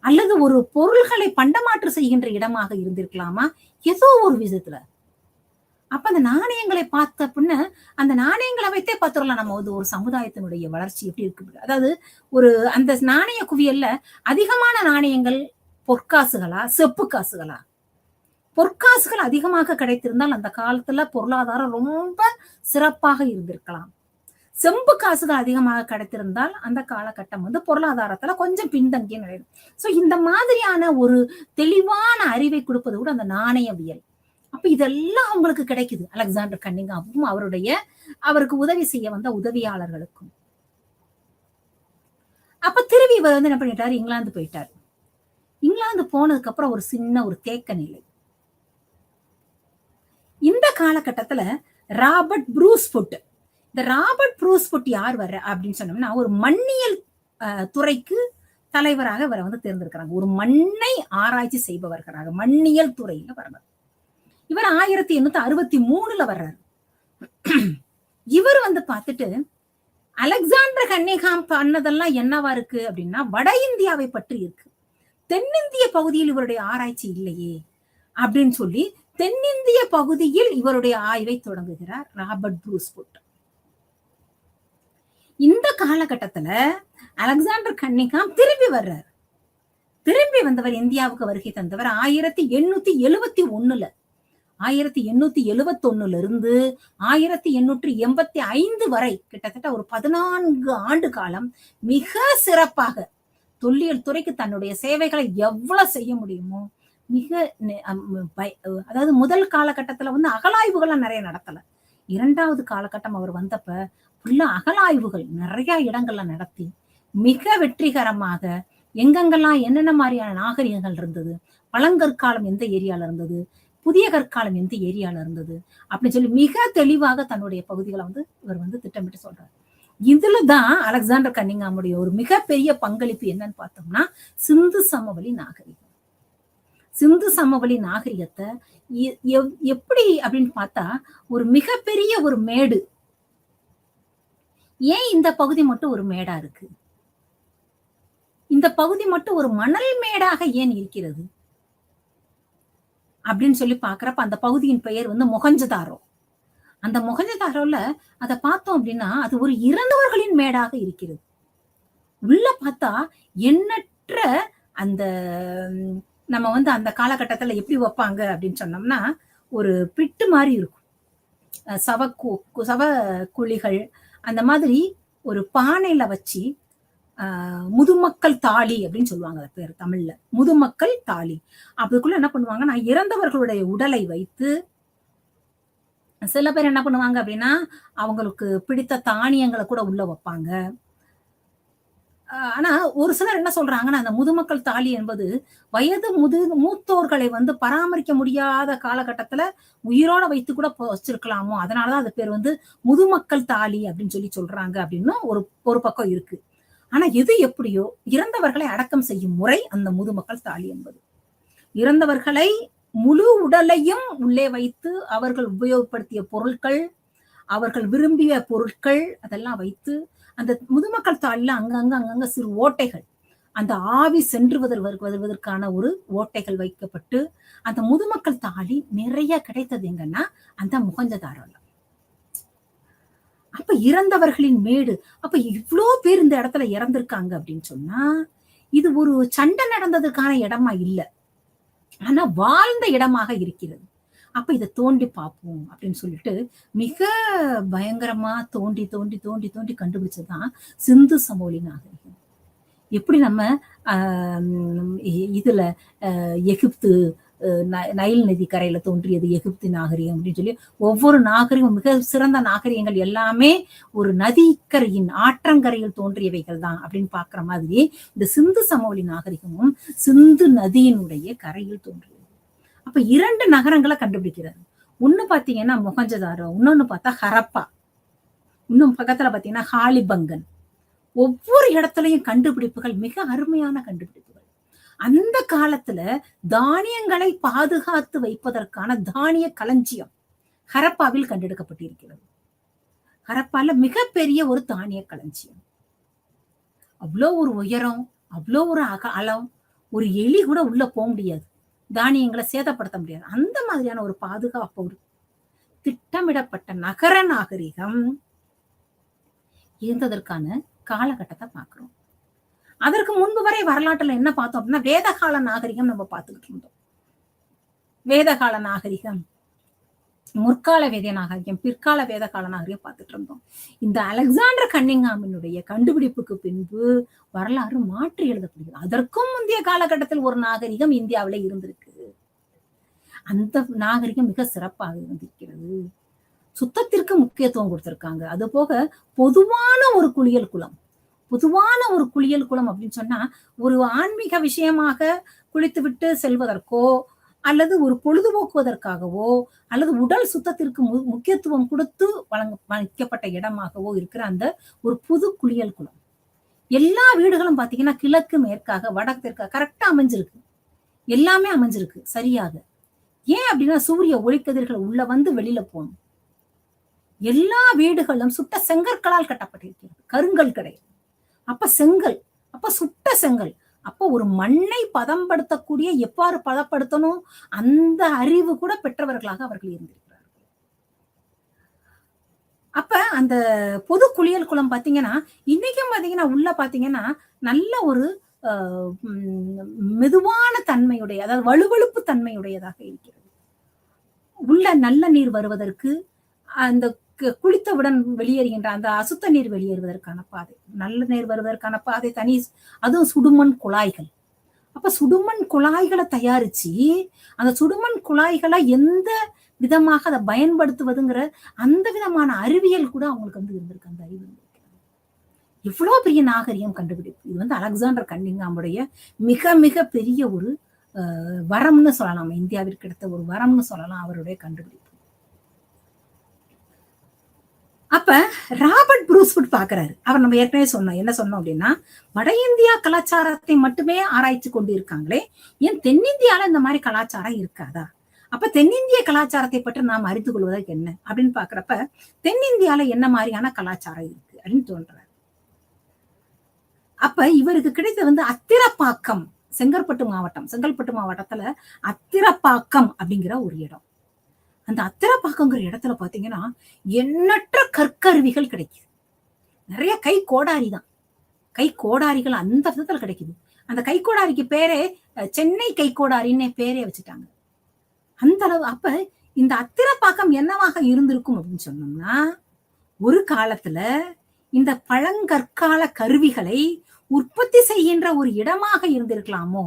S1: அல்லது ஒரு பொருள்களை பண்டமாற்று செய்கின்ற இடமாக இருந்திருக்கலாமா, ஏதோ ஒரு விதத்துல. அப்ப அந்த நாணயங்களை பார்த்த அப்படின்னா அந்த நாணயங்களை வைத்தே பார்த்துடலாம் நம்ம ஒரு சமுதாயத்தினுடைய வளர்ச்சி எப்படி இருக்கு. அதாவது அந்த நாணய குவியல்ல அதிகமான நாணயங்கள் பொற்காசுகளா செப்பு காசுகளா? பொற்காசுகள் அதிகமாக கிடைத்திருந்தால் அந்த காலத்துல பொருளாதாரம் ரொம்ப சிறப்பாக இருந்திருக்கலாம். செம்பு காசுகள் அதிகமாக கிடைத்திருந்தால் அந்த காலகட்டம் வந்து பொருளாதாரத்துல கொஞ்சம் பின்தங்கிய நிலை. சோ இந்த மாதிரியான ஒரு தெளிவான அறிவை கொடுப்பது கூட அந்த நாணயவியல். அப்ப இதெல்லாம் அவங்களுக்கு கிடைக்குது அலெக்சாண்டர் கன்னிங்காமும் அவருக்கு உதவி செய்ய வந்த உதவியாளர்களுக்கும். அப்ப திரும்பி இவர் வந்து என்ன பண்ணிட்டாரு, இங்கிலாந்து போயிட்டாரு. இங்கிலாந்து போனதுக்கு அப்புறம் ஒரு சின்ன ஒரு தேக்க நிலை. இந்த காலகட்டத்துல ராபர்ட் ப்ரூஸ்ஃபுட், இந்த ராபர்ட் ப்ரூஸ்ஃபுட் யார் வர்ற அப்படின்னு சொன்னோம்னா, ஒரு மண்ணியல் துறைக்கு தலைவராக இவரை வந்து தேர்ந்தெடுக்கிறாங்க. ஒரு மண்ணை ஆராய்ச்சி செய்பவர்களாக மண்ணியல் துறையில வர்றார். இவர் 1863 வர்றாரு. இவர் வந்து பார்த்துட்டு அலெக்சாண்டர் கன்னிங்ஹாம் பண்ணதெல்லாம் என்னவா இருக்கு அப்படின்னா, வட இந்தியாவை பற்றி இருக்கு, தென்னிந்திய பகுதியில் இவருடைய ஆராய்ச்சி இல்லையே அப்படின்னு சொல்லி தென்னிந்திய பகுதியில் இவருடைய ஆய்வை தொடங்குகிறார் ராபர்ட் ப்ரூஸ்ஃபுட். இந்த காலகட்டத்துல அலெக்சாண்டர் கன்னிங்ஹாம் திரும்பி வர்றார். திரும்பி வந்தவர், இந்தியாவுக்கு வருகை தந்தவர் 1871. 1871 இருந்து 1885 வரை கிட்டத்தட்ட ஒரு 14 ஆண்டு காலம் மிக சிறப்பாக தொல்லியல் துறைக்கு தன்னுடைய சேவைகளை எவ்வளவு செய்ய முடியுமோ மிக, அதாவது முதல் காலகட்டத்துல வந்து அகலாய்வுகள்லாம் நிறைய நடத்தல. 2வது காலகட்டம் அவர் வந்தப்ப ஃபுல்லா அகலாய்வுகள் நிறைய இடங்கள்ல நடத்தி மிக வெற்றிகரமாக எங்கெங்கெல்லாம் என்னென்ன மாதிரியான நாகரிகங்கள் இருந்தது, பழங்கற்காலம் எந்த ஏரியால இருந்தது, புதிய கற்காலம் எந்த ஏரியால இருந்தது அப்படின்னு சொல்லி மிக தெளிவாக தன்னுடைய பகுதிகளை வந்து இவர் வந்து திட்டமிட்டு சொல்றாரு. இதுலதான் அலெக்சாண்டர் கன்னிங்ஹாமுடைய ஒரு மிகப்பெரிய பங்களிப்பு என்னன்னு பார்த்தோம்னா, சிந்து சமவெளி நாகரிகம். சிந்து சமவெளி நாகரிகத்தை எப்படி அப்படின்னு பார்த்தா, ஒரு மிகப்பெரிய ஒரு மேடு. ஏன் இந்த பகுதி மட்டும் ஒரு மேடா இருக்கு? இந்த பகுதி மட்டும் ஒரு மணல் மேடாக ஏன் இருக்கிறது அப்படின்னு சொல்லி பாக்குறப்ப அந்த பகுதியின் பெயர் வந்து மொஹஞ்சதாரோ. அந்த மொஹஞ்சதாரோல அதை பார்த்தோம் அப்படின்னா, அது ஒரு இறந்தவர்களின் மேடாக இருக்கிறது. உள்ள பார்த்தா எண்ணற்ற அந்த நம்ம வந்து அந்த காலகட்டத்துல எப்படி வைப்பாங்க அப்படின்னு சொன்னோம்னா, ஒரு பிட்டு மாதிரி இருக்கும், சவ குழிகள் அந்த மாதிரி ஒரு பானையில வச்சு, முதுமக்கள் தாலி அப்படின்னு சொல்லுவாங்க அது பேர் தமிழ்ல, முதுமக்கள் தாலி. அதுக்குள்ள என்ன பண்ணுவாங்கன்னா, இறந்தவர்களுடைய உடலை வைத்து சில பேர் என்ன பண்ணுவாங்க அப்படின்னா, அவங்களுக்கு பிடித்த தானியங்களை கூட உள்ள வைப்பாங்க. ஆனா ஒரு சிலர் என்ன சொல்றாங்கன்னா, அந்த முதுமக்கள் தாலி என்பது வயது மூத்தோர்களை வந்து பராமரிக்க முடியாத காலகட்டத்துல உயிரோட வைத்து கூட வச்சிருக்கலாமோ, அதனாலதான் அது பேர் வந்து முதுமக்கள் தாலி அப்படின்னு சொல்லி சொல்றாங்க அப்படின்னு ஒரு பக்கம் இருக்கு. ஆனா எது எப்படியோ இறந்தவர்களை அடக்கம் செய்யும் முறை அந்த முதுமக்கள் தாலி என்பது. இறந்தவர்களை முழு உடலையும் உள்ளே வைத்து அவர்கள் உபயோகப்படுத்திய பொருட்கள், அவர்கள் விரும்பிய பொருட்கள் அதெல்லாம் வைத்து அந்த முதுமக்கள் தாலில அங்கங்க சிறு ஓட்டைகள், அந்த ஆவி சென்று வருவதற்கான ஒரு ஓட்டைகள் வைக்கப்பட்டு அந்த முதுமக்கள் தாலி நிறைய கிடைத்தது எங்கன்னா அந்த மொஹஞ்சதாரோல. அப்ப இறந்தவர்களின் மேடு. அப்ப இவ்வளோ பேர் இந்த இடத்துல இறந்திருக்காங்க அப்படின்னு சொன்னா, இது ஒரு சண்டை நடந்ததுக்கான இடமா இல்ல, ஆனா வாழ்ந்த இடமாக இருக்கிறது. அப்ப இதை தோண்டி பார்ப்போம் அப்படின்னு சொல்லிட்டு மிக பயங்கரமா தோண்டி தோண்டி தோண்டி தோண்டி கண்டுபிடிச்சதுதான் சிந்து சமவெளி நாகரிகம். எப்படி நம்ம இதுல எகிப்து நைல் நதி கரையில தோன்றியது எகிப்து நாகரிகம் அப்படின்னு சொல்லி ஒவ்வொரு நாகரிகம் மிக சிறந்த நாகரிகங்கள் எல்லாமே ஒரு நதிக்கரையின் ஆற்றங்கரையில் தோன்றியவைகள் தான் அப்படின்னு பாக்குற மாதிரி இந்த சிந்து சமவெளி நாகரிகமும் சிந்து நதியினுடைய கரையில் தோன்றியது. அப்ப 2 நகரங்களை கண்டுபிடிக்கிறாரு. ஒண்ணு பாத்தீங்கன்னா மொஹஞ்சதாரோ, இன்னொன்னு பார்த்தா ஹரப்பா, இன்னும் பக்கத்துல பாத்தீங்கன்னா ஹாலிபங்கன். ஒவ்வொரு இடத்துலயும் கண்டுபிடிப்புகள் மிக அருமையான கண்டுபிடிப்புகள். அந்த காலத்துல தானியங்களை பாதுகாத்து வைப்பதற்கான தானிய களஞ்சியம் ஹரப்பாவில் கண்டெடுக்கப்பட்டிருக்கிறது. ஹரப்பால மிகப்பெரிய ஒரு தானிய களஞ்சியம். அவ்வளோ ஒரு உயரம், அவ்வளோ ஒரு அகலம், ஒரு எலி கூட உள்ள போக முடியாது, தானியங்களை சேதப்படுத்த முடியாது. அந்த மாதிரியான ஒரு பாதுகாப்போடு திட்டமிடப்பட்ட நகர நாகரிகம் இருந்ததற்கான காலகட்டத்தை பார்க்கிறோம். அதற்கு முன்பு வரை வரலாற்றுல என்ன பார்த்தோம் அப்படின்னா, வேதகால நாகரிகம் நம்ம பார்த்துக்கிட்டு இருந்தோம். வேதகால நாகரிகம் முற்கால வேத நாகரிகம், பிற்கால வேத கால நாகரிகம் பார்த்துட்டு இருந்தோம். இந்த அலெக்சாண்டர் கன்னிங்ஹாமினுடைய கண்டுபிடிப்புக்கு பின்பு வரலாறு மாற்றி எழுதப்படுகிறது. அதற்கும் முந்தைய காலகட்டத்தில் ஒரு நாகரிகம் இந்தியாவில இருந்திருக்கு. அந்த நாகரிகம் மிக சிறப்பாக இருந்திருக்கிறது. சுத்தத்திற்கு முக்கியத்துவம் கொடுத்திருக்காங்க. அது போக பொதுவான ஒரு குளியல் குளம், பொதுவான ஒரு குளியல் குளம் அப்படின்னு சொன்னா, ஒரு ஆன்மீக விஷயமாக குளித்துவிட்டு செல்வதற்கோ, அல்லது ஒரு பொழுதுபோக்குவதற்காகவோ, அல்லது உடல் சுத்தத்திற்கு முக்கியத்துவம் கொடுத்து வைக்கப்பட்ட இடமாகவோ இருக்கிற அந்த ஒரு புது குளியல் குளம். எல்லா வீடுகளும் பாத்தீங்கன்னா கிழக்கு மேற்காக, வடக்கு தெற்காக கரெக்டா அமைஞ்சிருக்கு. எல்லாமே அமைஞ்சிருக்கு சரியாக. ஏன் அப்படின்னா சூரிய ஒளிக்கதிர்கள் உள்ள வந்து வெளியில போகணும். எல்லா வீடுகளும் சுட்ட செங்கற்களால் கட்டப்பட்டிருக்கிறது, கருங்கல் கிடையாது. அப்ப செங்கல், அப்ப சுட்ட செங்கல், அப்ப ஒரு மண்ணை பதப்படுத்தக்கூடிய எவ்வாறு பதப்படுத்தணும் அந்த அறிவு கூட பெற்றவர்களாக அவர்கள் இருந்திருக்கிறார்கள். அப்ப அந்த பொது குளியல் குளம் பாத்தீங்கன்னா இன்னைக்கும் பாத்தீங்கன்னா உள்ள பாத்தீங்கன்னா நல்ல ஒரு மெதுவான தன்மையுடைய, அதாவது வலுவழுப்பு தன்மையுடையதாக இருக்கிறது. உள்ள நல்ல நீர் வருவதற்கு, அந்த குளித்தவுடன் வெளியேறுகின்ற அந்த அசுத்த நீர் வெளியேறுவதற்கான பாதை, நல்ல நீர் வருவதற்கான பாதை தனி, அதுவும் சுடுமண் குழாய்கள். அப்ப சுடுமண் குழாய்களை தயாரிச்சு அந்த சுடுமண் குழாய்களை எந்த விதமாக அதை பயன்படுத்துவதுங்கிற அந்த விதமான அறிவியல் கூட அவங்களுக்கு வந்து இருந்திருக்கு. அந்த அறிவு எவ்வளவு பெரிய நாகரிகம் கண்டுபிடிப்பு. இது வந்து அலெக்சாண்டர் கன்னிங்ஹாமுடைய மிக மிக பெரிய ஒரு வரம்னு சொல்லலாம். இந்தியாவிற்கு கிடைத்த ஒரு வரம்னு சொல்லலாம் அவருடைய கண்டுபிடிப்பு. அப்ப ராபர்ட் ப்ரூஸ்வுட் பாக்குறாரு. அவர் நம்ம ஏற்கனவே சொன்னோம், என்ன சொன்னோம் அப்படின்னா, வட இந்தியா கலாச்சாரத்தை மட்டுமே ஆராய்ச்சி கொண்டு இருக்காங்களே, ஏன் தென்னிந்தியால இந்த மாதிரி கலாச்சாரம் இருக்காதா? அப்ப தென்னிந்திய கலாச்சாரத்தை பற்றி நாம் அறிந்து கொள்வதற்கு என்ன அப்படின்னு பாக்குறப்ப, தென்னிந்தியால என்ன மாதிரியான கலாச்சாரம் இருக்கு அப்படின்னு தோன்றாரு. அப்ப இவருக்கு கிடைத்த வந்து அத்திரப்பாக்கம், செங்கல்பட்டு மாவட்டத்துல அத்திரப்பாக்கம் அப்படிங்கிற ஒரு இடம். அந்த அத்திரப்பாக்கங்கிற இடத்துல பாத்தீங்கன்னா எண்ணற்ற கற்கருவிகள் கிடைக்குது. நிறைய கை கோடாரி தான், கை கோடாரிகள் அந்த விதத்துல கிடைக்குது. அந்த கை கோடாரிக்கு பேரே சென்னை கை கோடாரின்னு பேரே வச்சுட்டாங்க. அந்த அளவு. அப்ப இந்த அத்திரப்பாக்கம் என்னவாக இருந்திருக்கும் அப்படின்னு சொன்னோம்னா, ஒரு காலத்துல இந்த பழங்கற்கால கருவிகளை உற்பத்தி செய்கின்ற ஒரு இடமாக இருந்திருக்கலாமோ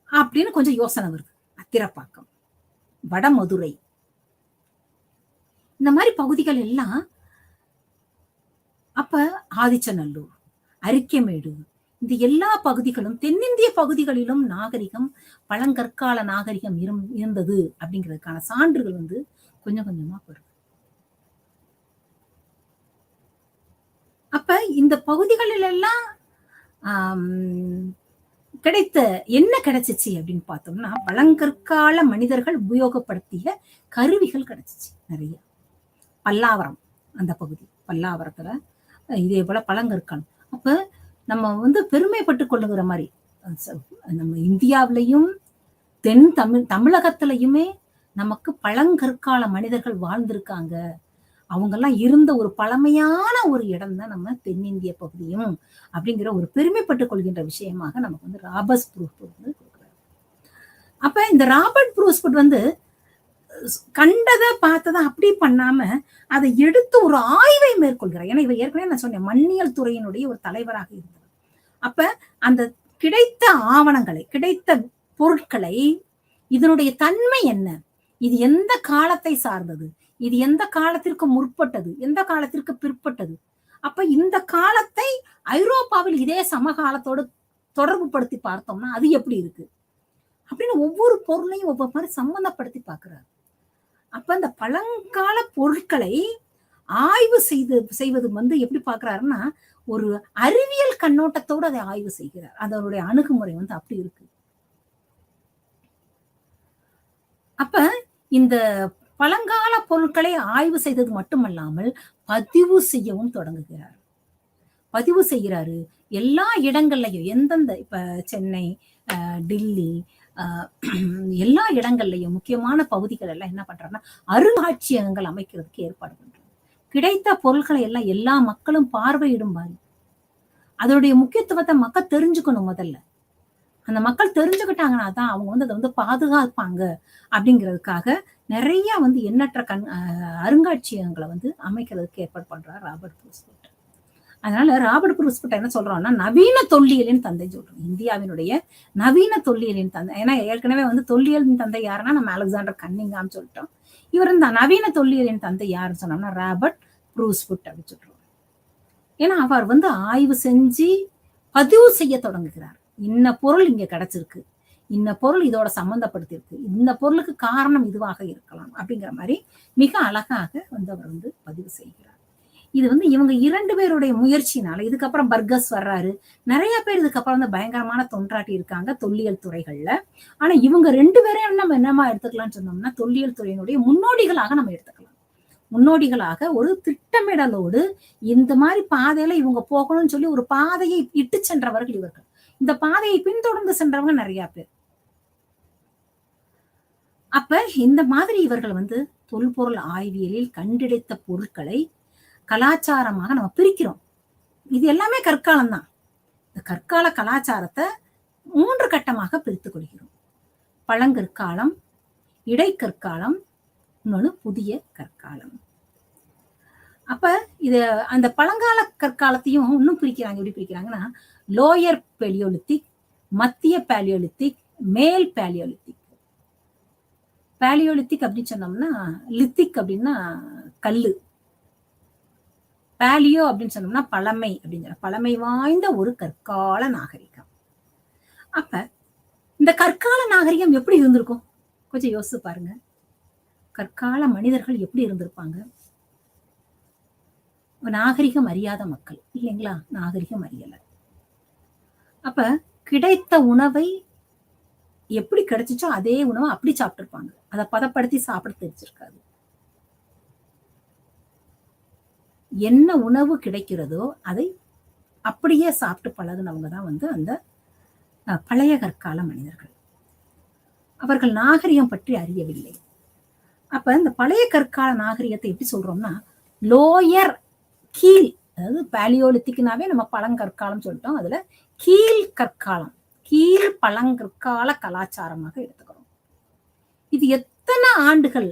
S1: அப்படின்னு கொஞ்சம் யோசனை வருது. அத்திரப்பாக்கம், வடமதுரை, இந்த மாதிரி பகுதிகள் எல்லாம். அப்ப ஆதிச்சநல்லூர், அரிக்கமேடு, இந்த எல்லா பகுதிகளும் தென்னிந்திய பகுதிகளிலும் நாகரிகம், பழங்கற்கால நாகரிகம் இருந்தது அப்படிங்கிறதுக்கான சான்றுகள் வந்து கொஞ்சம் கொஞ்சமா வருது. அப்ப இந்த பகுதிகளில் எல்லாம் கிடைத்த என்ன கிடைச்சிச்சு அப்படின்னு பார்த்தோம்னா, பழங்கற்கால மனிதர்கள் உபயோகப்படுத்திய கருவிகள் கிடைச்சிச்சு நிறைய. பல்லாவரம், அந்த பகுதி பல்லாவரத்துல இதே போல பழங்கற்காலம். அப்ப நம்ம வந்து பெருமைப்பட்டுக் கொள்ளுகிற மாதிரி நம்ம இந்தியாவிலையும் தமிழகத்திலையுமே நமக்கு பழங்கற்கால மனிதர்கள் வாழ்ந்திருக்காங்க. அவங்கெல்லாம் இருந்த ஒரு பழமையான ஒரு இடம் தான் நம்ம தென்னிந்திய பகுதியும் அப்படிங்கிற ஒரு பெருமைப்பட்டுக் கொள்கின்ற விஷயமாக நமக்கு வந்து ராபர்ட் ப்ரூஸ்வுட் வந்து கொடுக்குறாரு. அப்ப இந்த ராபர்ட் ப்ரூஸ்வுட் வந்து கண்டதை பார்த்ததை அப்படி பண்ணாம அதை எடுத்து ஒரு ஆய்வை மேற்கொள்கிறார். ஏன்னா இவர் ஏற்கனவே நான் சொன்னேன், மண்ணியல் துறையினுடைய ஒரு தலைவராக இருந்தவர். அப்ப அந்த கிடைத்த ஆவணங்களை, கிடைத்த பொருட்களை, இதனுடைய தன்மை என்ன, இது எந்த காலத்தை சார்ந்தது, இது எந்த காலத்திற்கு முற்பட்டது, எந்த காலத்திற்கு பிற்பட்டது, அப்ப இந்த காலத்தை ஐரோப்பாவில் இதே சமகாலத்தோடு தொடர்பு படுத்தி பார்த்தோம்னா அது எப்படி இருக்கு அப்படின்னு ஒவ்வொரு பொருளையும் ஒவ்வொரு மாதிரி சம்பந்தப்படுத்தி பார்க்கிறார். அப்ப அந்த பழங்கால பொருட்களை ஆய்வு செய்வது வந்து எப்படி பார்க்கிறாருன்னா, ஒரு அறிவியல் கண்ணோட்டத்தோடு அதை ஆய்வு செய்கிறார். அதனுடைய அணுகுமுறை வந்து அப்படி இருக்கு. அப்ப இந்த பழங்கால பொருட்களை ஆய்வு செய்தது மட்டுமல்லாமல் பதிவு செய்யவும் தொடங்குகிறார். பதிவு செய்கிறாரு எல்லா இடங்கள்லையும், எந்தெந்த இப்ப சென்னை, டில்லி, எல்லா இடங்கள்லையும் முக்கியமான பகுதிகள் எல்லாம் என்ன பண்றாங்கன்னா அருங்காட்சியகங்கள் அமைக்கிறதுக்கு ஏற்பாடு பண்றாங்க. கிடைத்த பொருட்களை எல்லாம் எல்லா மக்களும் பார்வையிடும் மாதிரி, அதனுடைய முக்கியத்துவத்தை மக்கள் தெரிஞ்சுக்கணும். முதல்ல அந்த மக்கள் தெரிஞ்சுக்கிட்டாங்கன்னா தான் அவங்க வந்து அதை வந்து பாதுகாப்பாங்க அப்படிங்கிறதுக்காக நிறைய வந்து எண்ணற்ற அருங்காட்சியகங்களை வந்து அமைக்கிறதுக்கு ஏற்பாடு பண்றார் ராபர்ட் ப்ரூஸ் புட். அதனால ராபர்ட் ப்ரூஸ் புட் என்ன சொல்றோம்னா நவீன தொல்லியலின் தந்தை சொல்றோம். இந்தியாவினுடைய நவீன தொல்லியலின் தந்தை. ஏன்னா ஏற்கனவே வந்து தொல்லியலின் தந்தை யாருன்னா நம்ம அலெக்சாண்டர் கன்னிங்காம் சொல்லிட்டோம். இவர் இந்த நவீன தொல்லியலின் தந்தை யாருன்னு சொன்னோம்னா ராபர்ட் ப்ரூஸ் புட் அப்படின்னு சொல்றோம். ஏன்னா அவர் வந்து ஆய்வு செஞ்சு பதிவு செய்ய தொடங்குகிறார். இன்ன பொருள் இங்க கிடைச்சிருக்கு, இன்ன பொருள் இதோட சம்பந்தப்படுத்திருக்கு, இந்த பொருளுக்கு காரணம் இதுவாக இருக்கலாம் அப்படிங்கிற மாதிரி மிக அழகாக வந்து அவர் வந்து பதிவு செய்கிறார். இது வந்து இவங்க 2 பேருடைய முயற்சினால, இதுக்கப்புறம் பர்கஸ் வர்றாரு, நிறைய பேர் இதுக்கப்புறம் வந்து பயங்கரமான தொண்டாட்டி இருக்காங்க தொல்லியல் துறைகள்ல. ஆனா இவங்க 2 பேரையும் நம்ம என்னமா எடுத்துக்கலாம்னு சொன்னோம்னா தொல்லியல் துறையினுடைய முன்னோடிகளாக நம்ம எடுத்துக்கலாம். முன்னோடிகளாக ஒரு திட்டமிடலோடு இந்த மாதிரி பாதையில இவங்க போகணும்னு சொல்லி ஒரு பாதையை இட்டு சென்றவர்கள் இவர்கள். இந்த பாதையை பின்தொடர்ந்து சென்றவங்க நிறைய பேர். அப்ப இந்த மாதிரி இவர்கள் வந்து தொல்பொருள் ஆய்வியலில் கண்டெடுத்த பொருட்களை கலாச்சாரமாக நம்ம பிரிக்கிறோம். இது எல்லாமே கற்காலம் தான். இந்த கற்கால கலாச்சாரத்தை 3 கட்டமாக பிரித்துக் கொள்கிறோம். பழங்கற்காலம், இடைக்கற்காலம், இன்னொன்னு புதிய கற்காலம். அப்ப இது அந்த பழங்கால கற்காலத்தையும் இன்னும் பிரிக்கிறாங்க. எப்படி பிரிக்கிறாங்கன்னா லோயர் பேலியோலித்திக், மத்திய பேலியோலித்திக், மேல் பேலியோலித்திக். பேலியோலித்திக் அப்படின்னு சொன்னோம்னா லித்திக் அப்படின்னா கல்லு, பேலியோ அப்படின்னு சொன்னோம்னா பழமை அப்படின்னு பழமை வாய்ந்த ஒரு கற்கால நாகரிகம். அப்ப இந்த கற்கால நாகரிகம் எப்படி இருந்திருக்கும் கொஞ்சம் யோசிச்சு பாருங்க. கற்கால மனிதர்கள் எப்படி இருந்திருப்பாங்க? நாகரிகம் அறியாத மக்கள் இல்லைங்களா? நாகரிகம் அறியல. அப்ப கிடைத்த உணவை எப்படி கிடைச்சிச்சோ அதே உணவை அப்படி சாப்பிட்டு இருப்பாங்க. அதை பதப்படுத்தி சாப்பிட தெரிஞ்சிருக்காது. என்ன உணவு கிடைக்கிறதோ அதை அப்படியே சாப்பிட்டு பழகுனவங்க தான் வந்து அந்த பழைய கற்கால மனிதர்கள். அவர்கள் நாகரிகம் பற்றி அறியவில்லை. அப்ப இந்த பழைய கற்கால நாகரிகத்தை எப்படி சொல்றோம்னா லோயர் கீழ், அதாவது பேலியோலித்திக்னாவே நம்ம பழங்கற்காலம் சொல்லிட்டோம். அதுல கீழ் கற்காலம், கீழ் பழங்கற்கால கலாச்சாரமாக எடுத்துக்கிறோம். இது எத்தனை ஆண்டுகள்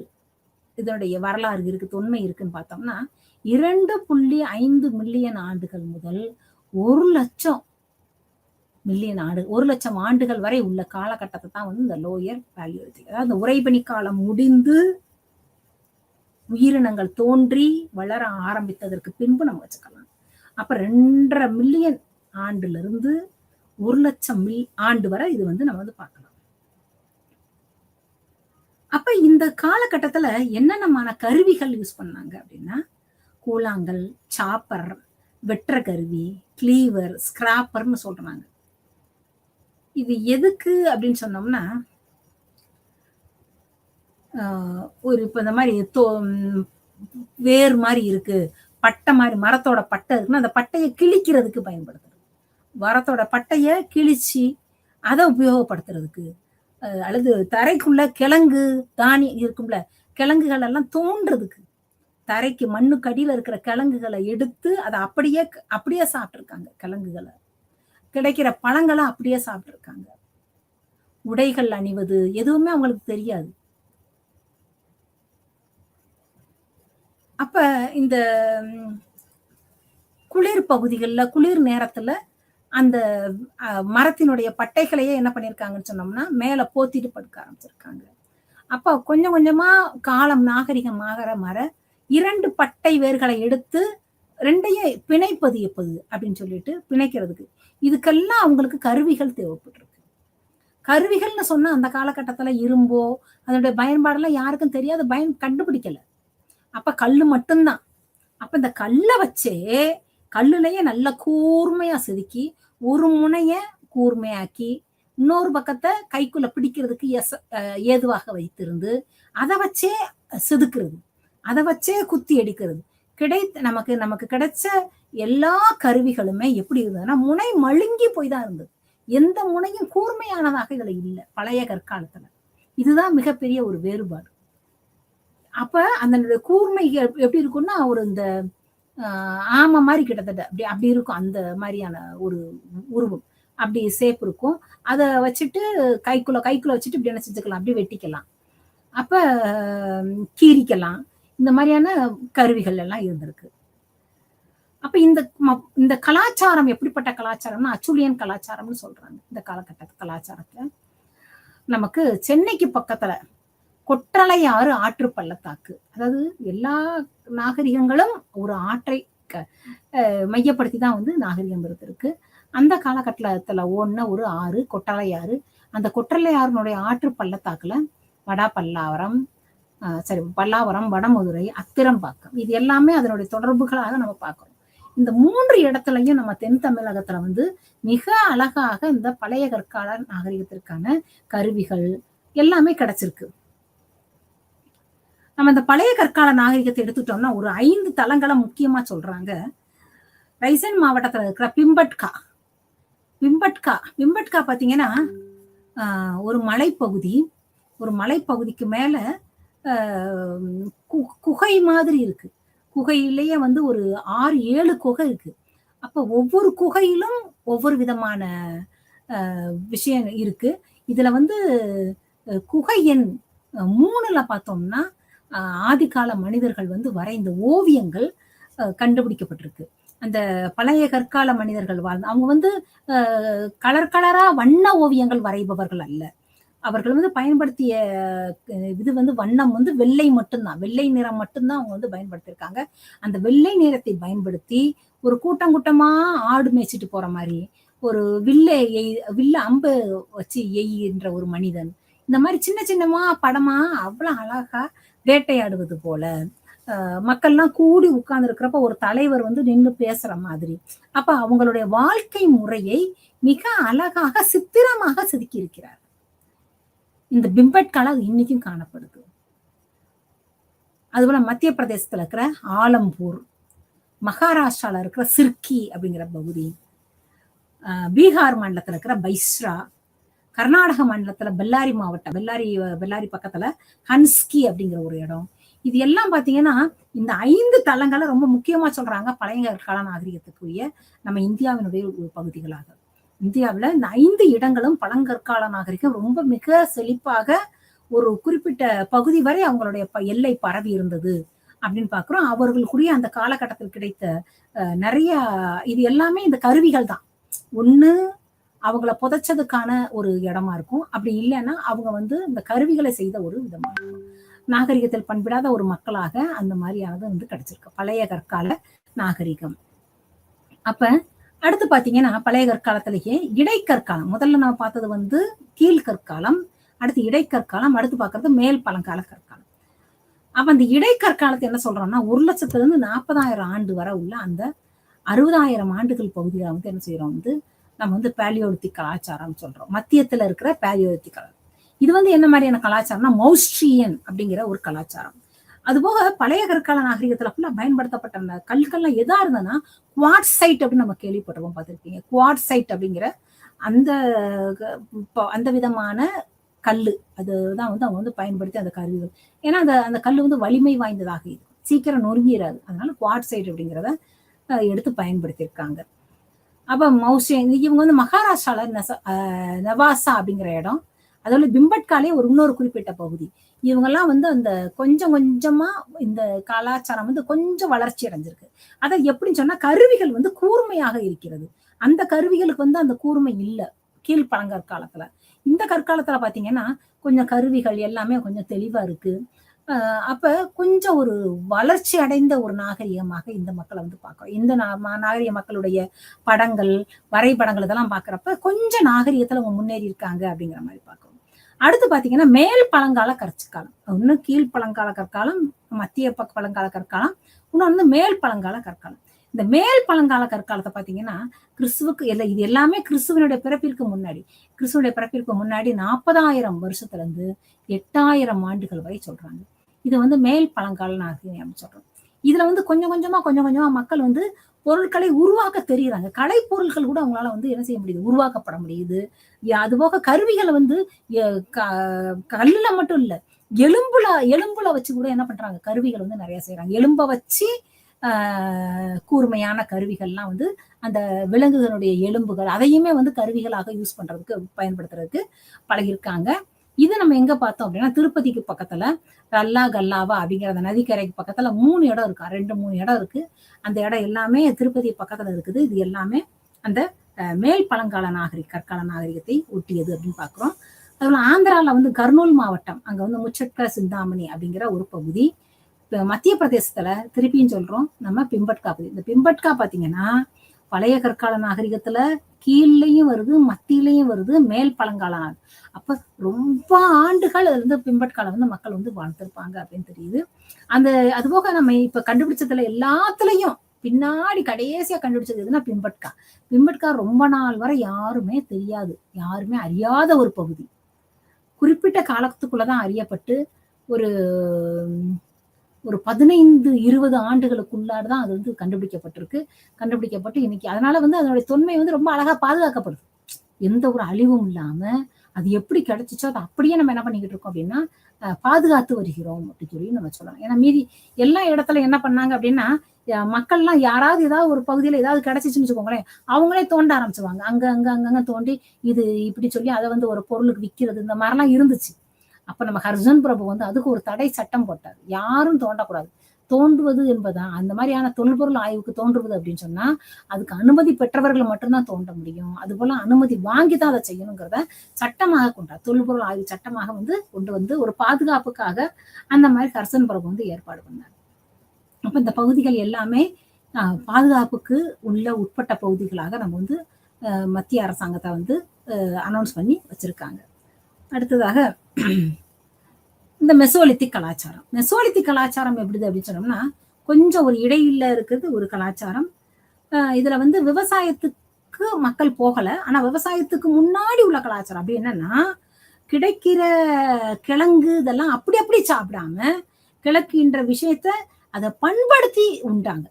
S1: இதனுடைய வரலாறு இருக்கு, தொன்மை இருக்குன்னு பார்த்தோம்னா 2.5 மில்லியன் ஆண்டுகள் முதல் 1,00,000 மில்லியன் 1,00,000 ஆண்டுகள் வரை உள்ள காலகட்டத்தை தான் வந்து இந்த லோயர் பேலியோலித்திக். அதாவது உறைபனி காலம் முடிந்து உயிரினங்கள் தோன்றி வளர ஆரம்பித்ததற்கு பின்பு நம்ம வச்சுக்கலாம். அப்ப 2.5 மில்லியன் ஆண்டுல இருந்து 1,00,000 ஆண்டு வரை இது வந்து நம்ம வந்து பார்க்கலாம். அப்ப இந்த காலகட்டத்துல என்னென்னமான கருவிகள் யூஸ் பண்ணாங்க அப்படின்னா கூழாங்கல், சாப்பர், வெற்ற கருவி, கிளீவர், ஸ்கிராப்பர்னு சொல்றாங்க. இது எதுக்கு அப்படின்னு சொன்னோம்னா ஒரு இப்ப இந்த மாதிரி வேர் மாதிரி இருக்கு, பட்டை மாதிரி மரத்தோட பட்டை இருக்குன்னா அந்த பட்டையை கிழிக்கிறதுக்கு பயன்படுத்துறது. மரத்தோட பட்டைய கிழிச்சு அதை உபயோகப்படுத்துறதுக்கு, அல்லது தரைக்குள்ள கிழங்கு தானியம் இருக்கும்ல, கிழங்குகள் எல்லாம் தோன்றதுக்கு, தரைக்கு மண்ணுக்கு அடியில இருக்கிற கிழங்குகளை எடுத்து அதை அப்படியே அப்படியே சாப்பிட்டுருக்காங்க. கிழங்குகளை கிடைக்கிற பழங்களை அப்படியே சாப்பிட்டுருக்காங்க. உடைகள் அணிவது எதுவுமே அவங்களுக்கு தெரியாது. அப்ப இந்த குளிர் பகுதிகளில் குளிர் நேரத்துல அந்த மரத்தினுடைய பட்டைகளையே என்ன பண்ணிருக்காங்கன்னு சொன்னோம்னா மேல போத்திட்டு படுக்க ஆரம்பிச்சிருக்காங்க. அப்ப கொஞ்சம் கொஞ்சமா காலம் நாகரிகம் ஆகிற மர 2 பட்டை வேர்களை எடுத்து 2ஐயும் பிணைப்பது எப்போது அப்படின்னு சொல்லிட்டு பிணைக்கிறதுக்கு இதுக்கெல்லாம் அவங்களுக்கு கருவிகள் தேவைப்பட்டிருக்கு. கருவிகள்னு சொன்னா அந்த காலகட்டத்துல இரும்போ அதனுடைய பயன்பாடெல்லாம் யாருக்கும் தெரியாது, கண்டுபிடிக்கல. அப்ப கல்லு மட்டும்தான். அப்ப இந்த கல்லை வச்சே கல்லுலயே நல்ல கூர்மையா செதுக்கி ஒரு முனைய கூர்மையாக்கி இன்னொரு பக்கத்தை கைக்குள்ள பிடிக்கிறதுக்கு ஏதுவாக வைத்திருந்து அதை வச்சே செதுக்குறது, அதை வச்சே குத்தி எடுக்கிறது. நமக்கு கிடைச்ச எல்லா கருவிகளுமே எப்படி இருந்ததுன்னா முனை மழுங்கி போய் தான் இருந்தது. எந்த முனையும் கூர்மையானதாக இதுல இல்லை பழைய கற்காலத்துல. இதுதான் மிகப்பெரிய ஒரு வேறுபாடு. அப்ப அந்த கூர்மை எப்படி இருக்கும்னா ஒரு இந்த ஆமை மாதிரி கிட்டத்தட்ட அப்படி இருக்கும். அந்த மாதிரியான ஒரு உருவம் அப்படி சேப் இருக்கும். அதை வச்சுட்டு கைக்குள்ள வச்சுட்டு இப்படி என்ன செஞ்சுக்கலாம், அப்படி வெட்டிக்கலாம். அப்ப கீரிக்கலாம், இந்த மாதிரியான கருவிகள் எல்லாம் இருந்திருக்கு. அப்ப இந்த கலாச்சாரம் எப்படிப்பட்ட கலாச்சாரம்னா அச்சுலியன் கலாச்சாரம்னு சொல்றாங்க. இந்த காலகட்ட கலாச்சாரத்துல நமக்கு சென்னைக்கு பக்கத்துல கொற்றலையாறு ஆற்று பள்ளத்தாக்கு, அதாவது எல்லா நாகரிகங்களும் ஒரு ஆற்றை மையப்படுத்தி தான் வந்து நாகரிகம் இருந்திருக்கு. அந்த காலகட்டத்துல ஓடுன ஒரு ஆறு கொற்றலையாறு. அந்த கொற்றலையாறுனுடைய ஆற்று பள்ளத்தாக்குல வடா பல்லாவரம், பல்லாவரம், வடமதுரை, அத்திரம்பாக்கம், இது எல்லாமே அதனுடைய தொடர்புகளாக நம்ம பார்க்கிறோம். இந்த 3 இடத்துலயும் நம்ம தென் தமிழகத்துல வந்து மிக அழகாக இந்த பழைய கற்கால நாகரிகத்திற்கான கருவிகள் எல்லாமே கிடைச்சிருக்கு. நம்ம இந்த பழைய கற்கால நாகரிகத்தை எடுத்துட்டோம்னா ஒரு 5 தலங்களை முக்கியமா சொல்றாங்க. ரைசன் மாவட்டத்துல இருக்கிற பிம்பட்கா. பிம்பட்கா பாத்தீங்கன்னா ஒரு மலைப்பகுதி. ஒரு மலைப்பகுதிக்கு மேல குகை மாதிரி இருக்கு. குகையிலேயே வந்து ஒரு 6-7 குகை இருக்கு. அப்ப ஒவ்வொரு குகையிலும் ஒவ்வொரு விதமான விஷயம் இருக்கு. இதுல வந்து குகை எண் 3ல பார்த்தோம்னா ஆதிகால மனிதர்கள் வந்து வரைந்த ஓவியங்கள் கண்டுபிடிக்கப்பட்டிருக்கு. அந்த பழைய கற்கால மனிதர்கள் வாழ்ந்த அவங்க வந்து கலர் கலரா வண்ண ஓவியங்கள் வரைபவர்கள் அல்ல. அவர்கள் வந்து பயன்படுத்திய இது வந்து வண்ணம் வந்து வெள்ளை மட்டும்தான், வெள்ளை நிறம் மட்டும்தான் அவங்க வந்து பயன்படுத்தியிருக்காங்க. அந்த வெள்ளை நிறத்தை பயன்படுத்தி ஒரு கூட்டம் கூட்டமா ஆடு மேய்ச்சிட்டு போற மாதிரி, ஒரு வில்ல அம்பு வச்சு எய்கின்ற ஒரு மனிதன், இந்த மாதிரி சின்ன சின்னமா படமா அவ்வளவு அழகா வேட்டையாடுவது போல, மக்கள்லாம் கூடி உட்கார்ந்து இருக்கிறப்ப ஒரு தலைவர் வந்து நின்று பேசுற மாதிரி. அப்ப அவங்களுடைய வாழ்க்கை முறையை மிக அழகாக சித்திரமாக செதுக்கி இருக்கிறார். இந்த பிம்பட்கால அது இன்னைக்கும் காணப்படுது. அதுபோல மத்திய பிரதேசத்துல இருக்கிற ஆலம்பூர், மகாராஷ்டிரால இருக்கிற சிர்கி அப்படிங்கிற பகுதி, பீகார் மாநிலத்துல இருக்கிற பைஸ்ரா, கர்நாடக மாநிலத்துல பெல்லாரி மாவட்டம், பெல்லாரி பக்கத்துல ஹன்ஸ்கி அப்படிங்கிற ஒரு இடம். இது எல்லாம் பாத்தீங்கன்னா இந்த 5 தலங்களை ரொம்ப முக்கியமா சொல்றாங்க பழைய கற்கால நாகரிகத்துக்குரிய நம்ம இந்தியாவினுடைய பகுதிகளாக. இந்தியாவில் இந்த 5 இடங்களும் பழங்கற்கால நாகரிகம் ரொம்ப மிக செழிப்பாக ஒரு குறிப்பிட்ட பகுதி வரை அவங்களுடைய எல்லை பரவி இருந்தது அப்படின்னு பாக்குறோம். அவர்களுக்குரிய அந்த காலகட்டத்தில் கிடைத்த நிறைய இது எல்லாமே இந்த கருவிகள் தான். ஒண்ணு அவங்கள புதைச்சதுக்கான ஒரு இடமா இருக்கும், அப்படி இல்லைன்னா அவங்க வந்து இந்த கருவிகளை செய்த ஒரு விதமா இருக்கும். நாகரிகத்தில் பண்பிடாத ஒரு மக்களாக அந்த மாதிரியானது வந்து கிடைச்சிருக்கு பழைய கற்கால நாகரிகம். அப்ப அடுத்து பாத்தீங்கன்னா பழைய கற்காலத்திலேயே இடைக்கற்காலம், முதல்ல நம்ம பார்த்தது வந்து கீழ்கற்காலம், அடுத்து இடைக்கற்காலம், அடுத்து பாக்குறது மேல் பழங்கால கற்காலம். அப்ப அந்த இடைக்கற்காலத்தை என்ன சொல்றோம்னா 1,40,000 ஆண்டு வரை உள்ள அந்த 60,000 ஆண்டுகள் பகுதியில வந்து என்ன செய்யறோம் வந்து நம்ம வந்து பேலியோலித்திக் கலாச்சாரம் சொல்றோம். மத்தியத்துல இருக்கிற பேலியோலித்திக் கலாச்சாரம். இது வந்து என்ன மாதிரியான கலாச்சாரம்னா மௌஸ்ட்ரியன் அப்படிங்கிற ஒரு கலாச்சாரம். அதுபோக பழைய கற்கால நாகரிகத்துல ஃபுல்லா பயன்படுத்தப்பட்ட அந்த கற்கள்லாம் எதா இருந்ததுன்னா குவாட்சைட் அப்படின்னு நம்ம கேள்விப்பட்டிருப்போம், பார்த்திருப்பீங்க. குவாட்சைட் அப்படிங்கிற அந்த விதமான கல்லு, அதுதான் வந்து அவங்க வந்து பயன்படுத்தி அந்த கருவிகள். ஏன்னா அந்த கல்லு வந்து வலிமை வாய்ந்ததாக இருக்கும், சீக்கிரம் நொறுங்கிடாது. அதனால குவாட்சைட் அப்படிங்கிறத எடுத்து பயன்படுத்தியிருக்காங்க. அப்ப இவங்க வந்து மகாராஷ்டிரால நவாசா அப்படிங்கிற இடம், அதோட பிம்பட்காலே இன்னொரு குறிப்பிட்ட பகுதி. இவங்கெல்லாம் வந்து அந்த கொஞ்சம் கொஞ்சமா இந்த கலாச்சாரம் வந்து கொஞ்சம் வளர்ச்சி அடைஞ்சிருக்கு. அதை எப்படின்னு சொன்னா கருவிகள் வந்து கூர்மையாக இருக்கிறது. அந்த கருவிகளுக்கு வந்து அந்த கூர்மை இல்லை கீழ்பழங்கற்காலத்துல. இந்த கற்காலத்துல பாத்தீங்கன்னா கொஞ்சம் கருவிகள் எல்லாமே கொஞ்சம் தெளிவா இருக்கு. அப்ப கொஞ்சம் ஒரு வளர்ச்சி அடைந்த ஒரு நாகரிகமாக இந்த மக்களை வந்து பார்க்கிறோம். இந்த நாகரிக மக்களுடைய படங்கள், வரைபடங்கள் இதெல்லாம் பாக்குறப்ப கொஞ்சம் நாகரிகத்துல அவங்க முன்னேறி இருக்காங்க அப்படிங்கிற மாதிரி பார்க்கிறோம். அடுத்து பாத்தீங்கன்னா மேல் பழங்கால கற்காலம். ஒண்ணு கீழ் பழங்கால கற்காலம், மத்திய பழங்கால கற்காலம், இன்னொன்னு மேல் பழங்கால கற்காலம். இந்த மேல் பழங்கால கற்காலத்தை பாத்தீங்கன்னா கிறிஸ்துவுக்கு இது எல்லாமே கிறிஸ்துவனுடைய பிறப்பிற்கு முன்னாடி, கிறிஸ்துவனுடைய பிறப்பிற்கு முன்னாடி 40,000 வருஷத்துல இருந்து 8,000 ஆண்டுகள் வரை சொல்றாங்க. இது வந்து மேல் பழங்கால நாகரிகம் சொல்றோம். இதுல வந்து கொஞ்சம் கொஞ்சமா மக்கள் வந்து பொருட்களை உருவாக்க தெரியுறாங்க. கலை பொருட்கள் கூட அவங்களால வந்து என்ன செய்ய முடியுது, உருவாக்கப்பட முடியுது. அதுபோக கருவிகளை வந்து கல்லுல மட்டும் இல்ல, எலும்புல வச்சு கூட என்ன பண்றாங்க, கருவிகள் வந்து நிறைய செய்யறாங்க. எலும்ப வச்சு கூர்மையான கருவிகள்லாம் வந்து அந்த விலங்குகளுடைய எலும்புகள் அதையுமே வந்து கருவிகளாக யூஸ் பண்றதுக்கு பயன்படுத்துறதுக்கு பழகிருக்காங்க. இது நம்ம எங்க பார்த்தோம் அப்படின்னா திருப்பதிக்கு பக்கத்துல ரல்லா கல்லாவா அப்படிங்கிற அந்த நதிக்கரைக்கு பக்கத்துல 3 இடம் இருக்கா, 2-3 இடம் இருக்கு. அந்த இடம் எல்லாமே திருப்பதி பக்கத்துல இருக்குது. இது எல்லாமே அந்த மேல் பழங்கால கற்கால நாகரிகத்தை ஒட்டியது அப்படின்னு பாக்குறோம். அதுல ஆந்திரால வந்து கர்னூல் மாவட்டம், அங்க வந்து முச்சட்கா சிந்தாமணி அப்படிங்கிற ஒரு பகுதி. மத்திய பிரதேசத்துல திருப்பியும் சொல்றோம் நம்ம பிம்பட்கா பகுதி. இந்த பிம்பட்கா பாத்தீங்கன்னா பழைய கற்கால நாகரிகத்துல கீழ்லையும் வருது, மத்தியிலையும் வருது, மேல் பழங்கால அப்ப ரொம்ப ஆண்டுகள் அதுல இருந்து பிம்பட்கால வந்து மக்கள் வந்து வாழ்ந்திருப்பாங்க அப்படின்னு தெரியுது. அந்த அதுபோக நம்ம இப்ப கண்டுபிடிச்சதுல எல்லாத்துலயும் பின்னாடி கடைசியா கண்டுபிடிச்சது எதுன்னா பிம்பட்கா. பிம்பட்கா ரொம்ப நாள் வரை யாருமே தெரியாது, யாருமே அறியாத ஒரு பகுதி. குறிப்பிட்ட காலத்துக்குள்ளதான் அறியப்பட்டு ஒரு ஒரு 15-20 ஆண்டுகளுக்குள்ளாடுதான் அது வந்து கண்டுபிடிக்கப்பட்டு இன்னைக்கு அதனால வந்து அதனுடைய தொன்மை வந்து ரொம்ப அழகா பாதுகாக்கப்படுது. எந்த ஒரு அழிவும் இல்லாம அது எப்படி கிடைச்சிச்சோ அதை அப்படியே நம்ம என்ன பண்ணிக்கிட்டு இருக்கோம் அப்படின்னா பாதுகாத்து வருகிறோம் அப்படின்னு சொல்லி நம்ம சொல்லலாம். ஏன்னா மீதி எல்லா இடத்துல என்ன பண்ணாங்க அப்படின்னா மக்கள்லாம் யாராவது ஏதாவது ஒரு பகுதியில ஏதாவது கிடைச்சிச்சுன்னு வச்சுக்கோங்களேன், அவங்களே தோண்ட ஆரம்பிச்சுவாங்க. அங்கங்க தோண்டி இது இப்படி சொல்லி அதை வந்து ஒரு பொருளுக்கு விற்கிறது இந்த மாதிரிலாம் இருந்துச்சு. அப்ப நம்ம ஹர்ஜன் பிரபு வந்து அதுக்கு ஒரு தடை சட்டம் போட்டார். யாரும் தோண்டக்கூடாது. தோண்டுவது என்பதான் அந்த மாதிரியான தொல்பொருள் ஆய்வுக்கு தோன்றுவது அப்படின்னு சொன்னா அதுக்கு அனுமதி பெற்றவர்கள் மட்டும்தான் தோண்ட முடியும். அது போல அனுமதி வாங்கிதான் அதை செய்யணுங்கிறத சட்டமாக கொண்டார். தொல்பொருள் ஆய்வு சட்டமாக வந்து கொண்டு வந்து ஒரு பாதுகாப்புக்காக அந்த மாதிரி ஹர்சன் பிரபு வந்து ஏற்பாடு பண்ணார். அப்ப இந்த பகுதிகள் எல்லாமே பாதுகாப்புக்கு உட்பட்ட பகுதிகளாக நம்ம வந்து மத்திய அரசாங்கத்தை வந்து அனௌன்ஸ் பண்ணி வச்சிருக்காங்க. அடுத்ததாக இந்த மெசோலித்திக் கலாச்சாரம். மெசோலித்திக் கலாச்சாரம் எப்படி அப்படின்னு சொன்னோம்னா கொஞ்சம் ஒரு இடையில இருக்கிறது ஒரு கலாச்சாரம். இதுல வந்து விவசாயத்துக்கு மக்கள் போகல, ஆனா விவசாயத்துக்கு முன்னாடி உள்ள கலாச்சாரம் அப்படி என்னன்னா கிடைக்கிற கிழங்கு இதெல்லாம் அப்படி சாப்பிடாம கிழக்குன்ற விஷயத்த அதை பண்படுத்தி உண்டாங்க.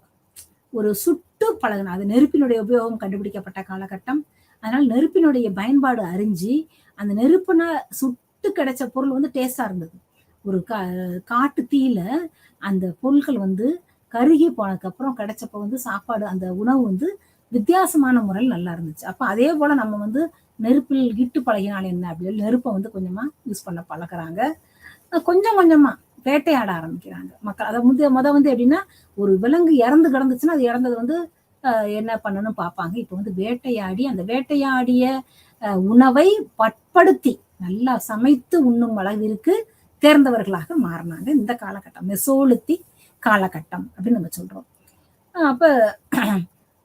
S1: ஒரு சுட்டு பழகின அது நெருப்பினுடைய உபயோகம் கண்டுபிடிக்கப்பட்ட காலகட்டம். அதனால நெருப்பினுடைய பயன்பாடு அறிஞ்சு அந்த நெருப்புன சுட்டு கிடைச்ச பொருள் வந்து டேஸ்டா இருந்தது. ஒரு காட்டு தீயில அந்த பொருட்கள் வந்து கருகி போனதுக்கு அப்புறம் கிடைச்சப்ப வந்து சாப்பாடு அந்த உணவு வந்து வித்தியாசமான முறையில் நல்லா இருந்துச்சு. அப்ப அதே போல நம்ம வந்து நெருப்பில் இட்டு பழகினால் என்ன அப்படின்னு நெருப்பை வந்து கொஞ்சமா யூஸ் பண்ண பழகுறாங்க. கொஞ்சம் கொஞ்சமா வேட்டையாட ஆரம்பிக்கிறாங்க மக்கள். அதை வந்து எப்படின்னா ஒரு விலங்கு இறந்து கிடந்துச்சுன்னா அது இறந்தது வந்து என்ன பண்ணணும் பார்ப்பாங்க. இப்ப வந்து வேட்டையாடி அந்த வேட்டையாடிய உணவை பட்படுத்தி நல்லா சமைத்து உண்ணும் அளவிற்கு தேர்ந்தவர்களாக மாறினாங்க இந்த காலகட்டம், மெசோலித்திக் காலகட்டம் அப்படின்னு நம்ம சொல்றோம். அப்ப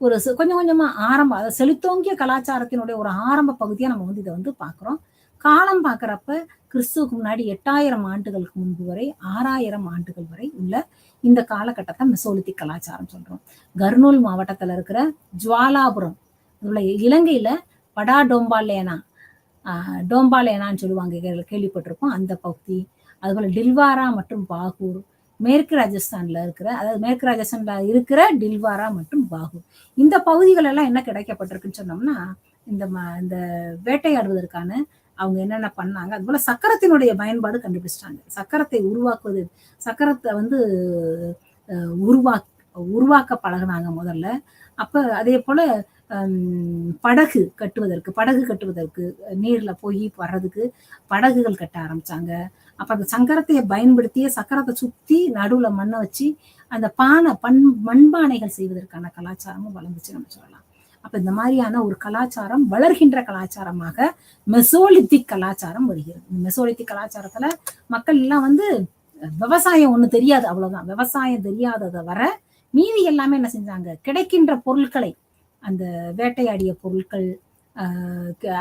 S1: ஒரு கொஞ்சம் கொஞ்சமா அதை செழித்தோங்கிய கலாச்சாரத்தினுடைய ஒரு ஆரம்ப பகுதியா நம்ம வந்து இதை வந்து பாக்குறோம். காலம் பாக்குறப்ப கிறிஸ்துவுக்கு முன்னாடி 8000 ஆண்டுகளுக்கு முன்பு வரை 6000 ஆண்டுகள் வரை உள்ள இந்த காலகட்டத்தை மெசோலித்திக் கலாச்சாரம் சொல்றோம். கர்னூல் மாவட்டத்துல இருக்கிற ஜுவாலாபுரம் இலங்கையில படா டோம்பாலேனான்னு சொல்லுவாங்க, கேள்விப்பட்டிருப்போம் அந்த பகுதி. அதுபோல டில்வாரா மற்றும் பாகூர், மேற்கு ராஜஸ்தான்ல இருக்கிற டில்வாரா மற்றும் பாகூர் இந்த பகுதிகள் எல்லாம் என்ன கிடைக்கப்பட்டிருக்குன்னு சொன்னோம்னா இந்த வேட்டையாடுவதற்கான அவங்க என்னென்ன பண்ணாங்க. அது போல சக்கரத்தினுடைய பயன்பாடு கண்டுபிடிச்சிட்டாங்க. சக்கரத்தை சக்கரத்தை வந்து உருவாக்க பழகினாங்க முதல்ல. அப்ப அதே போல படகு கட்டுவதற்கு நீர்ல போய் வர்றதுக்கு படகுகள் கட்ட ஆரம்பிச்சாங்க. அப்ப அந்த சக்கரத்தை பயன்படுத்திய சக்கரத்தை சுத்தி நடுவுல மண்ணை வச்சு அந்த மண்பானைகள் செய்வதற்கான கலாச்சாரமும் வளர்ந்துச்சு நம்ம சொல்லலாம். அப்ப இந்த மாதிரியான ஒரு கலாச்சாரம் வளர்கின்ற கலாச்சாரமாக மெசோலித்திக் கலாச்சாரம் வருகிறது. மெசோலித்திக் கலாச்சாரத்துல மக்கள் எல்லாம் வந்து விவசாயம் ஒண்ணு தெரியாது, அவ்வளவுதான். விவசாயம் தெரியாததை வர மீதி எல்லாமே என்ன செஞ்சாங்க, கிடைக்கின்ற பொருட்களை அந்த வேட்டையாடிய பொருட்கள்,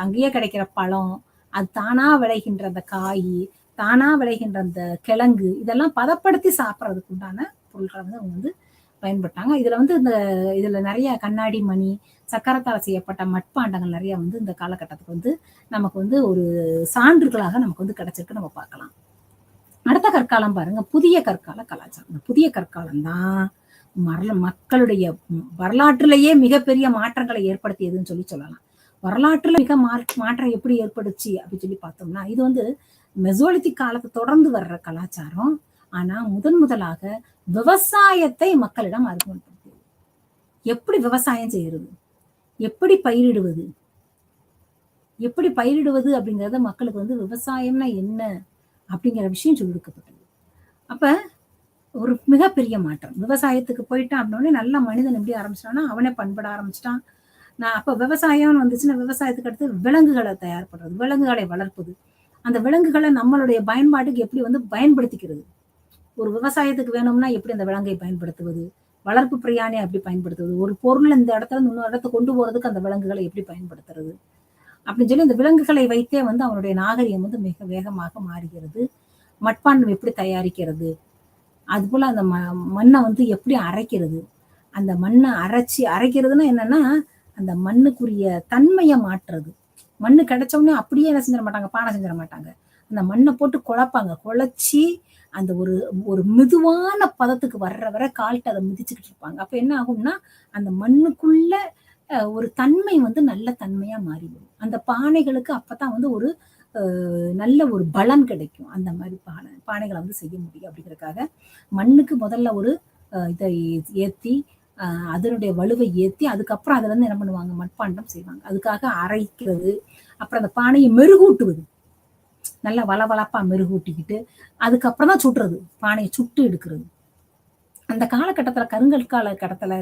S1: அங்கேயே கிடைக்கிற பழம், அது தானா விளைகின்ற அந்த காய், தானா விளைகின்ற அந்த கிழங்கு, இதெல்லாம் பதப்படுத்தி சாப்பிட்றதுக்கு உண்டான பொருட்களை வந்து அவங்க வந்து பயன்பட்டாங்க. இதுல நிறைய கண்ணாடி மணி, சக்கரத்தால் செய்யப்பட்ட மட்பாண்டங்கள் நிறைய வந்து இந்த காலகட்டத்துக்கு வந்து நமக்கு வந்து ஒரு சான்றுகளாக நமக்கு வந்து கிடைச்சிருக்கு, நம்ம பார்க்கலாம். அடுத்த கற்காலம் பாருங்க, புதிய கற்கால கலாச்சாரம். இந்த புதிய கற்காலம் தான் மக்களுடைய வரலாற்றிலேயே மிகப்பெரிய மாற்றங்களை ஏற்படுத்தியதுன்னு சொல்லலாம். வரலாற்றுல மிக மாற்றம் எப்படி ஏற்படுச்சு அப்படின்னு சொல்லி பார்த்தோம்னா இது வந்து மெசோலித்திக் காலத்தை தொடர்ந்து வர்ற கலாச்சாரம். ஆனா முதலாக விவசாயத்தை மக்களிடம் அறிமுகப்படுத்தியது. எப்படி விவசாயம் செய்யறது, எப்படி பயிரிடுவது, எப்படி பயிரிடுவது அப்படிங்கிறத மக்களுக்கு வந்து விவசாயம்னா என்ன அப்படிங்கிற விஷயம் சொல்லிக் கொடுக்கப்பட்டது. அப்ப ஒரு மிகப்பெரிய மாற்றம். விவசாயத்துக்கு போயிட்டான் அப்படின்னோடனே நல்ல மனிதன் எப்படி ஆரம்பிச்சிட்டான்னா, அவனே பண்பட ஆரம்பிச்சுட்டான். நான் அப்ப விவசாயம்னு வந்துச்சுன்னா, விவசாயத்துக்கு அடுத்து விலங்குகளை தயார் பண்றது, விலங்குகளை வளர்ப்பது. அந்த விலங்குகளை நம்மளுடைய பயன்பாட்டுக்கு எப்படி வந்து பயன்படுத்திக்கிறது. ஒரு விவசாயத்துக்கு வேணும்னா எப்படி அந்த விலங்கை பயன்படுத்துவது? வளர்ப்பு பிராணியை எப்படி பயன்படுத்துவது? ஒரு பொருள் இந்த இடத்துல இருந்து இன்னொரு இடத்துக்கு கொண்டு போறதுக்கு அந்த விலங்குகளை எப்படி பயன்படுத்துறது? அப்படின்னு சொல்லி இந்த விலங்குகளை வைத்தே வந்து அவனுடைய நாகரிகம் வந்து மிக வேகமாக மாறுகிறது. மட்பாண்டம் எப்படி தயாரிக்கிறது? அதுபோல அந்த மண்ணை வந்து எப்படி அரைக்கிறது? அந்த மண்ணை அரைக்கிறதுன்னா என்னன்னா, அந்த மண்ணுக்குரிய தன்மையை மாற்றுறது. மண்ணு கிடைச்ச உடனே அப்படியே என்ன செஞ்சிட மாட்டாங்க, பானை செஞ்சிட மாட்டாங்க. அந்த மண்ணை போட்டு குழப்பாங்க. குழச்சி அந்த ஒரு ஒரு மிதுவான பதத்துக்கு வர்ற வரை கால்ட்டு அதை மிதிச்சுக்கிட்டு இருப்பாங்க. அப்ப என்ன ஆகும்னா, அந்த மண்ணுக்குள்ள ஒரு தன்மை வந்து நல்ல தன்மையா மாறிவிடும். அந்த பானைகளுக்கு அப்பதான் வந்து ஒரு நல்ல ஒரு பலன் கிடைக்கும். அந்த மாதிரி பானைகளை வந்து செய்ய முடியும் அப்படிங்கிறதுக்காக மண்ணுக்கு முதல்ல ஒரு இதை ஏத்தி அதனுடைய வலுவை ஏத்தி அதுக்கப்புறம் அதுல இருந்து என்ன பண்ணுவாங்க, மட்பாண்டம் செய்வாங்க. அதுக்காக அரைக்கிறது, அப்புறம் அந்த பானையை மெருகூட்டுவது, நல்லா வளவளப்பா மெருகூட்டிக்கிட்டு அதுக்கப்புறம் தான் சுட்டுறது, பானையை சுட்டு எடுக்கிறது. அந்த காலகட்டத்துல கருங்கல் காலகட்டத்துல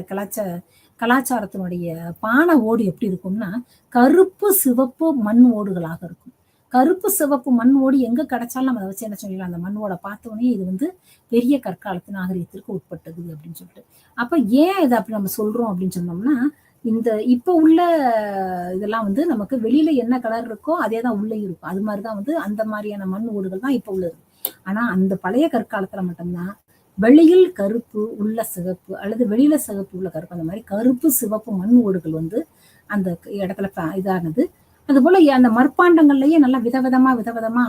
S1: கலாச்சாரத்தினுடைய பானை ஓடு எப்படி இருக்கும்னா, கருப்பு சிவப்பு மண் ஓடுகளாக இருக்கும். கருப்பு சிவப்பு மண் ஓடு எங்க கிடைச்சாலும் நம்ம அதை வச்சு என்ன சொல்லிடலாம், அந்த மண் ஓடை பார்த்தோன்னே இது வந்து பெரிய கற்காலத்து நாகரிகத்திற்கு உட்பட்டது அப்படின்னு சொல்லிட்டு. அப்ப ஏன் இதை அப்படி நம்ம சொல்றோம் அப்படின்னு சொன்னோம்னா, இந்த இப்ப உள்ள இதெல்லாம் வந்து நமக்கு வெளியில என்ன கலர் இருக்கோ அதே தான் உள்ளே இருக்கும். அது மாதிரிதான் வந்து அந்த மாதிரியான மண் ஓடுகள் தான் இப்ப உள்ளது. ஆனா அந்த பழைய கற்காலத்துல மட்டும்தான் வெளியில் கருப்பு உள்ள சிவப்பு அல்லது வெளியில சிவப்பு உள்ள கருப்பு, அந்த மாதிரி கருப்பு சிவப்பு மண் ஓடுகள் வந்து அந்த இடத்துல இதானது. அது போல அந்த மற்பாண்டங்கள்லயே நல்லா விதவிதமா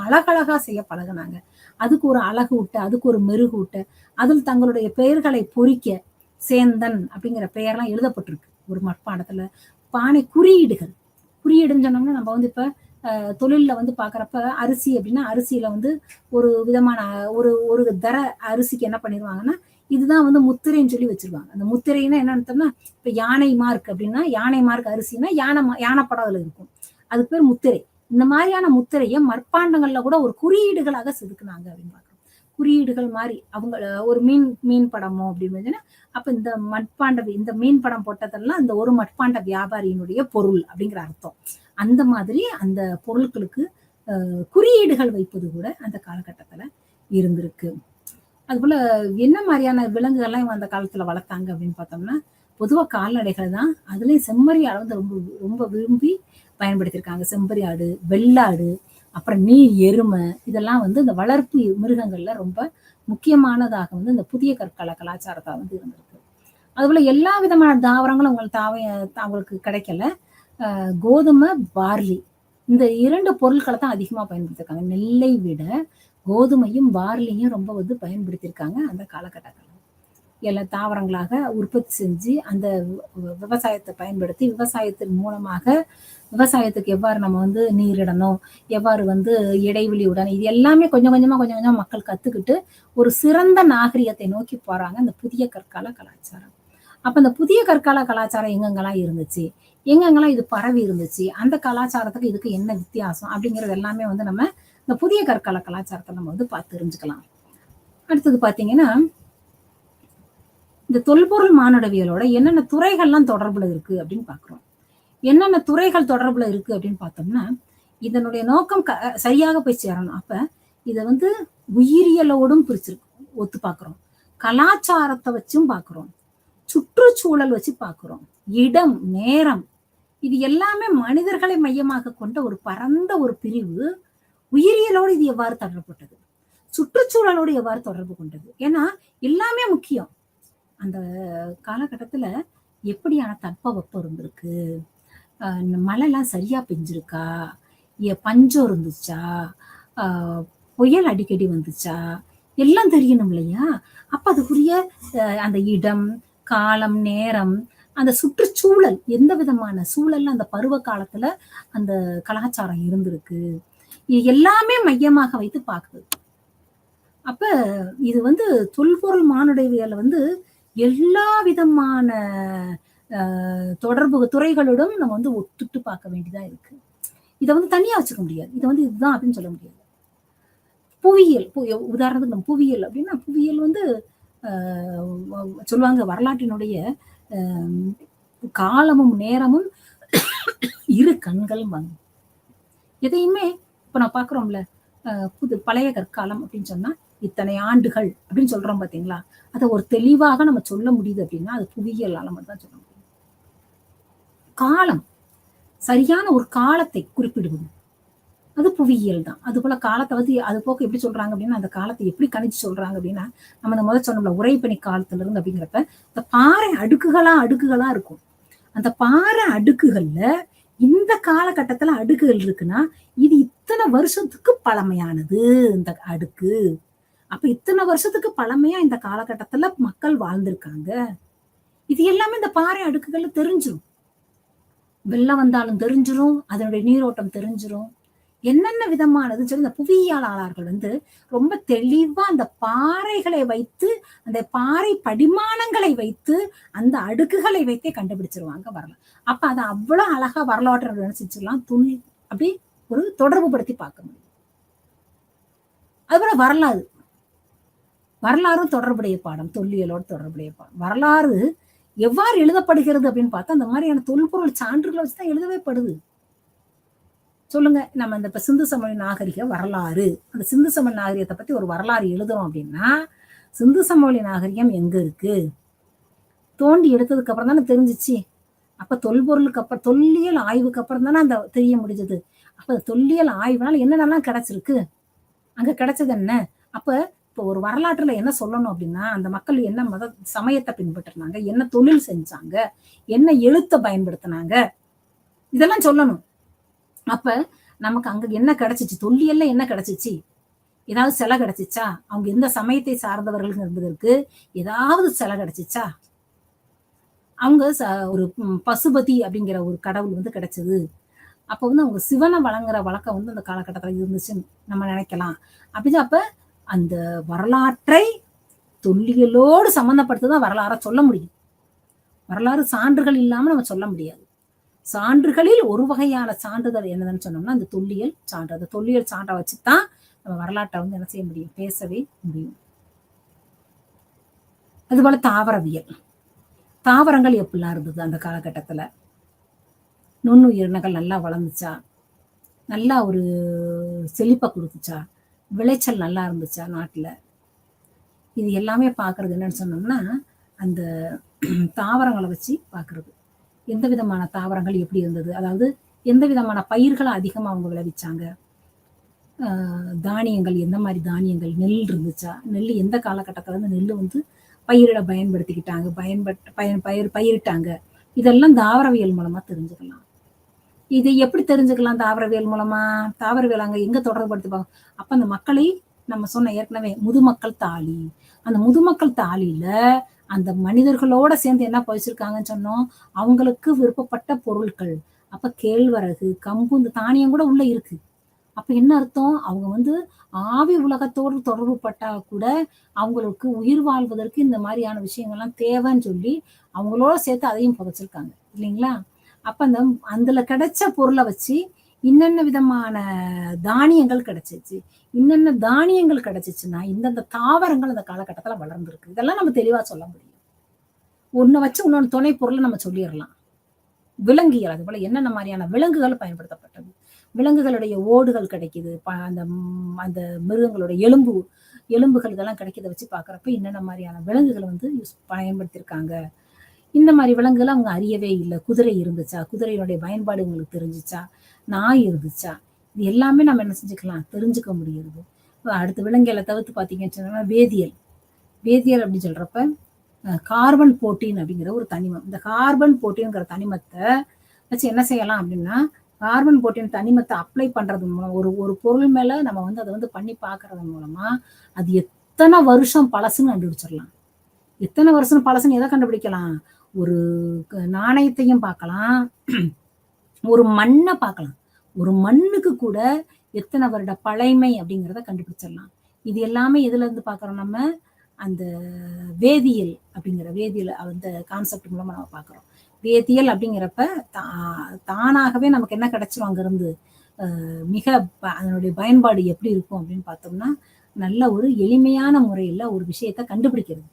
S1: அழகழகா செய்ய பழகுனாங்க. அதுக்கு ஒரு அழகு விட்டு, அதுக்கு ஒரு மெருகு விட்டு, அதில் தங்களுடைய பெயர்களை பொறிக்க சேந்தன் அப்படிங்கிற பெயர்லாம் எழுதப்பட்டிருக்கு ஒரு மட்பாண்டத்துல. பானை குறியீடுகள், குறியீடுன்னு சொன்னோம்னா நம்ம வந்து இப்ப தொழில்ல வந்து பாக்குறப்ப அரிசி அப்படின்னா அரிசியில வந்து ஒரு விதமான ஒரு ஒரு தர அரிசிக்கு என்ன பண்ணிடுவாங்கன்னா, இதுதான் வந்து முத்திரைன்னு சொல்லி வச்சிருவாங்க. அந்த முத்திரைன்னா என்னன்னு, இப்ப யானை மார்க் அப்படின்னா யானை மார்க் அரிசினா யானை படம் அதுல இருக்கும், அதுக்கு பேர் முத்திரை. இந்த மாதிரியான முத்திரையை மட்பாண்டங்கள்ல கூட ஒரு குறியீடுகளாக செதுக்குனாங்க அப்படின்னு பாக்குறோம். குறியீடுகள் மாதிரி அவங்க ஒரு மீன் படமோ அப்படின்னு, அப்ப இந்த மீன் படம் போட்டதெல்லாம் இந்த ஒரு மட்பாண்ட வியாபாரியினுடைய பொருள் அப்படிங்கிற அர்த்தம். அந்த மாதிரி அந்த பொருட்களுக்கு குறியீடுகள் வைப்பது கூட அந்த காலகட்டத்துல இருந்திருக்கு. அதுபோல என்ன மாதிரியான விலங்குகள்லாம் அந்த காலத்துல வளர்த்தாங்க அப்படின்னு பார்த்தோம்னா, பொதுவா கால்நடைகள் தான். அதுலயும் செம்மறி ஆடு வந்து ரொம்ப ரொம்ப விரும்பி பயன்படுத்தியிருக்காங்க. செம்பரி ஆடு, வெள்ளாடு, அப்புறம் நீர் எருமை, இதெல்லாம் வந்து இந்த வளர்ப்பு மிருகங்கள்ல ரொம்ப முக்கியமானதாக வந்து இந்த புதிய கற்கால கலாச்சாரத்தை வந்து இருந்திருக்கு. அதுபோல எல்லா விதமான தாவரங்களும் அவங்களுக்கு கிடைக்கல. கோதுமை, பார்லி, இந்த 2 பொருட்களை தான் அதிகமா பயன்படுத்திருக்காங்க. நெல்லை விட கோதுமையும் பார்லியும் ரொம்ப வந்து பயன்படுத்தியிருக்காங்க அந்த காலகட்டத்தில். எல்லா தாவரங்களாக உற்பத்தி செஞ்சு அந்த விவசாயத்தை பயன்படுத்தி விவசாயத்தின் மூலமாக விவசாயத்துக்கு எவ்வாறு நம்ம வந்து நீரிடணும், எவ்வாறு வந்து இடைவெளியுடன், இது எல்லாமே கொஞ்சம் கொஞ்சமா மக்கள் கத்துக்கிட்டு ஒரு சிறந்த நாகரிகத்தை நோக்கி போறாங்க இந்த புதிய கற்கால கலாச்சாரம். அப்ப இந்த புதிய கற்கால கலாச்சாரம் எங்கெங்கெல்லாம் இருந்துச்சு, எங்கெங்கெல்லாம் இது பரவி இருந்துச்சு, அந்த கலாச்சாரத்துக்கு இதுக்கு என்ன வித்தியாசம் அப்படிங்கிறது எல்லாமே வந்து நம்ம இந்த புதிய கற்கால கலாச்சாரத்தை நம்ம வந்து பார்த்து தெரிஞ்சுக்கலாம். அடுத்தது பாத்தீங்கன்னா, இந்த தொல்பொருள் மானுடவியலோட என்னென்ன துறைகள்லாம் தொடர்புல இருக்கு அப்படின்னு பாக்குறோம். என்னென்ன துறைகள் தொடர்புல இருக்கு அப்படின்னு பார்த்தோம்னா, இதனுடைய நோக்கம் சரியாக போய் சேரணும். அப்ப இத வந்து உயிரியலோடும் ஒத்து பாக்குறோம், கலாச்சாரத்தை வச்சும் பாக்குறோம், சுற்றுச்சூழல் வச்சு பாக்குறோம், இடம், நேரம், இது எல்லாமே மனிதர்களை மையமாக கொண்ட ஒரு பரந்த ஒரு பிரிவு. உயிரியலோடு இது எவ்வாறு தொடர்புட்டது, சுற்றுச்சூழலோடு எவ்வாறு தொடர்பு கொண்டது, ஏன்னா எல்லாமே முக்கியம். அந்த காலகட்டத்துல எப்படியான தட்பவெப்பம் இருந்திருக்கு, மழைலாம் சரியா பெஞ்சிருக்கா, பஞ்சம் இருந்துச்சா, புயல் அடிக்கடி வந்துச்சா, எல்லாம் தெரியணும் இல்லையா? அப்ப அதுக்குரிய அந்த இடம், காலம், நேரம், அந்த சுற்றுச்சூழல், எந்த விதமான சூழல்ல அந்த பருவ காலத்துல அந்த கலாச்சாரம் இருந்திருக்கு, இது எல்லாமே மையமாக வைத்து பார்க்குது. அப்ப இது வந்து தொல்பொருள் மானுடவியல் வந்து எல்லா விதமான தொடர்பு துறைகளோடும் நம்ம வந்து ஒத்துட்டு பார்க்க வேண்டியதா இருக்கு. இதை வந்து தனியா வச்சுக்க முடியாது. இதை வந்து இதுதான் அப்படின்னு சொல்ல முடியாது. புவியியல் உதாரணத்துக்கு நம்ம புவியியல் அப்படின்னா புவியியல் வந்து சொல்லுவாங்க வரலாற்றினுடைய காலமும் நேரமும் இரு கண்கள் வாங்க. எதையுமே இப்ப நான் பாக்குறோம்ல பழைய கற்காலம் அப்படின்னு சொன்னா இத்தனை ஆண்டுகள் அப்படின்னு சொல்றோம் பாத்தீங்களா, அதை ஒரு தெளிவாக நம்ம சொல்ல முடியுது அப்படின்னா அது புவியியலால மட்டும் தான் சொல்ல முடியும். காலம் சரியான ஒரு காலத்தை குறிப்பிடுவது அது புவியியல் தான். அது போல காலத்தை வந்து அது போக எப்படி சொல்றாங்க அப்படின்னா அந்த காலத்தை எப்படி கணிச்சு சொல்றாங்க அப்படின்னா நம்ம இந்த முதல் சொன்னோம்ல உறைபனி காலத்துல இருந்து அப்படிங்கிறப்ப இந்த பாறை அடுக்குகளா இருக்கும். அந்த பாறை அடுக்குகள்ல இந்த காலகட்டத்துல அடுக்குகள் இருக்குன்னா இது இத்தனை வருஷத்துக்கு பழமையானது இந்த அடுக்கு. அப்ப இத்தனை வருஷத்துக்கு பழமையா இந்த காலகட்டத்துல மக்கள் வாழ்ந்திருக்காங்க. இது எல்லாமே இந்த பாறை அடுக்குகள்ல தெரிஞ்சிரும். வெள்ளம் வந்தாலும் தெரிஞ்சிரும், அதனுடைய நீரோட்டம் தெரிஞ்சிரும். என்னென்ன விதமானது சொல்லி இந்த புவியியலாளர்கள் வந்து ரொம்ப தெளிவா அந்த பாறைகளை வைத்து அந்த பாறை படிமானங்களை வைத்து அந்த அடுக்குகளை வைத்தே கண்டுபிடிச்சிருவாங்க வரலாறு. அப்ப அதை அவ்வளவு அழகா வரலாற்று நினைச்சிச்சுலாம் துணி அப்படி ஒரு தொடர்பு படுத்தி பார்க்க முடியும். அதுபோல வரலாறும் தொடர்புடைய பாடம், தொல்லியலோடு தொடர்புடைய பாடம். வரலாறு எவ்வாறு எழுதப்படுகிறது அப்படின்னு பார்த்தா அந்த மாதிரியான தொல்பொருள் சான்றுகளை வச்சுதான் எழுதவே படுது. சொல்லுங்க, நம்ம இந்த இப்ப சிந்து சமவெளி நாகரிக வரலாறு, அந்த சிந்து சமவெளி நாகரிகத்தை பத்தி ஒரு வரலாறு எழுதுறோம் அப்படின்னா சிந்து சமவெளி நாகரிகம் எங்க இருக்கு தோண்டி எடுத்ததுக்கு அப்புறம் தானே தெரிஞ்சிச்சு. அப்ப தொல்பொருளுக்கு அப்புறம் தொல்லியல் ஆய்வுக்கு அப்புறம் தானே அந்த தெரிய முடிஞ்சது. அப்ப தொல்லியல் ஆய்வுனால என்னென்னலாம் கிடைச்சிருக்கு, அங்க கிடைச்சது என்ன. அப்ப இப்போ ஒரு வரலாற்றுல என்ன சொல்லணும் அப்படின்னா அந்த மக்கள் என்ன சமயத்தை பின்பற்றினாங்க, என்ன தொழில் செஞ்சாங்க, என்ன எழுத்தை பயன்படுத்தினாங்க, இதெல்லாம் சொல்லணும். அப்ப நமக்கு அங்க என்ன கிடைச்சிச்சு, தொல்லியல்ல என்ன கிடைச்சிச்சு, ஏதாவது சிலை கிடைச்சிச்சா, அவங்க எந்த சமயத்தை சார்ந்தவர்கள் என்பதற்கு ஏதாவது சிலை கிடைச்சிச்சா, அவங்க ஒரு பசுபதி அப்படிங்கிற ஒரு கடவுள் வந்து கிடைச்சது. அப்ப வந்து அவங்க சிவனை வழங்குற வழக்கம் வந்து அந்த காலகட்டத்துல இருந்துச்சுன்னு நம்ம நினைக்கலாம். அப்படிதான் அப்ப அந்த வரலாற்றை தொல்லியலோடு சம்பந்தப்படுத்திதான் வரலாற சொல்ல முடியும். வரலாறு சான்றுகள் இல்லாம நம்ம சொல்ல முடியாது. சான்றுகளில் ஒரு வகையான சான்றிதழ் என்னதுன்னு சொன்னோம்னா அந்த தொல்லியல் சான்று. அந்த தொல்லியல் சான்றை வச்சுதான் நம்ம வரலாற்றை வந்து என்ன செய்ய முடியும், பேசவே முடியும். அதுபோல தாவரவியல், தாவரங்கள் எப்படிலாம் இருந்தது அந்த காலகட்டத்துல, நுண்ணுயிரினங்கள் நல்லா வளர்ந்துச்சா, நல்லா ஒரு செழிப்பை கொடுத்துச்சா, விளைச்சல் நல்லா இருந்துச்சா நாட்டுல, இது எல்லாமே பாக்குறது என்னன்னு சொன்னோம்னா அந்த தாவரங்களை வச்சு பாக்குறது. எந்த விதமான தாவரங்கள் எப்படி இருந்தது, அதாவது எந்த விதமான பயிர்களை அதிகமா அவங்க விளைவிச்சாங்க, தானியங்கள் எந்த மாதிரி தானியங்கள், நெல் இருந்துச்சா, நெல் எந்த காலகட்டத்துல இருந்து நெல் வந்து பயிரிட பயன்படுத்திக்கிட்டாங்க, பயிரிட்டாங்க, இதெல்லாம் தாவரவியல் மூலமா தெரிஞ்சுக்கலாம். இது எப்படி தெரிஞ்சுக்கலாம் தாவரவியல் மூலமா, தாவரவியல் அங்க எங்க தொடர்புபடுத்திப்பாங்க. அப்ப அந்த மக்களை நம்ம சொன்ன ஏற்கனவே முதுமக்கள் தாலி, அந்த முதுமக்கள் தாலியில அந்த மனிதர்களோட சேர்ந்து என்ன பதிச்சிருக்காங்கன்னு சொன்னோம், அவங்களுக்கு விருப்பப்பட்ட பொருட்கள். அப்ப கேழ்வரகு, கம்பு, இந்த தானியம் கூட உள்ள இருக்கு. அப்ப என்ன அர்த்தம், அவங்க வந்து ஆவி உலகத்தோடு தொடர்பு பட்டா கூட அவங்களுக்கு உயிர் வாழ்வதற்கு இந்த மாதிரியான விஷயங்கள்லாம் தேவைன்னு சொல்லி அவங்களோட சேர்த்து அதையும் புதைச்சிருக்காங்க இல்லைங்களா. அப்ப அந்த அதுல கிடைச்ச பொருளை வச்சு இன்னென்ன விதமான தானியங்கள் கிடைச்சிச்சு, இன்னென்ன தானியங்கள் கிடைச்சிச்சுன்னா இந்தந்த தாவரங்கள் அந்த காலகட்டத்துல வளர்ந்துருக்கு. இதெல்லாம் நம்ம தெளிவா சொல்ல முடியும். ஒண்ணு வச்சு இன்னொன்னு துணை பொருளை நம்ம சொல்லிடலாம். விலங்கியல் அது போல என்னென்ன மாதிரியான விலங்குகள் பயன்படுத்தப்பட்டது, விலங்குகளுடைய ஓடுகள் கிடைக்குது, அந்த அந்த மிருகங்களுடைய எலும்புகள் இதெல்லாம் கிடைக்கிறத வச்சு பாக்குறப்ப என்னென்ன மாதிரியான விலங்குகளை வந்து பயன்படுத்தியிருக்காங்க. இந்த மாதிரி விலங்குகள் அவங்க அறியவே இல்லை. குதிரை இருந்துச்சா, குதிரையினுடைய பயன்பாடு உங்களுக்கு தெரிஞ்சிச்சா, நாய் இருந்துச்சா, இது எல்லாமே நம்ம என்ன செஞ்சுக்கலாம், தெரிஞ்சுக்க முடியுது. அடுத்த விலங்கியலை தவிர்த்து பாத்தீங்கன்னு சொன்னா வேதியியல். வேதியியல் அப்படின்னு சொல்றப்ப கார்பன் போர்டீன் அப்படிங்கிற ஒரு தனிமம், இந்த கார்பன் போர்டீன்ங்கிற தனிமத்தை வச்சு என்ன செய்யலாம் அப்படின்னா கார்பன் போர்டீன் தனிமத்தை அப்ளை பண்றது மூலம் ஒரு பொருள் மேல நம்ம வந்து அதை வந்து பண்ணி பாக்குறது மூலமா அது எத்தனை வருஷம் பழசுன்னு கண்டுபிடிச்சிடலாம். எத்தனை வருஷம் பழசுன்னு எதை கண்டுபிடிக்கலாம், ஒரு நாணயத்தையும் பார்க்கலாம், ஒரு மண்ணை பார்க்கலாம், ஒரு மண்ணுக்கு கூட எத்தனை வருட பழைமை அப்படிங்கிறத கண்டுபிடிச்சிடலாம். இது எல்லாமே எதுல இருந்து பாக்குறோம், நம்ம அந்த வேதியியல் அப்படிங்கிற வேதியியல் அந்த கான்செப்ட் மூலமா நம்ம பாக்குறோம். வேதியியல் அப்படிங்கிறப்ப தானாகவே நமக்கு என்ன கிடைச்சிரும், அங்க இருந்து மிக அதனுடைய பயன்பாடு எப்படி இருக்கும் அப்படின்னு பார்த்தோம்னா, நல்ல ஒரு எளிமையான முறையில ஒரு விஷயத்த கண்டுபிடிக்கிறது.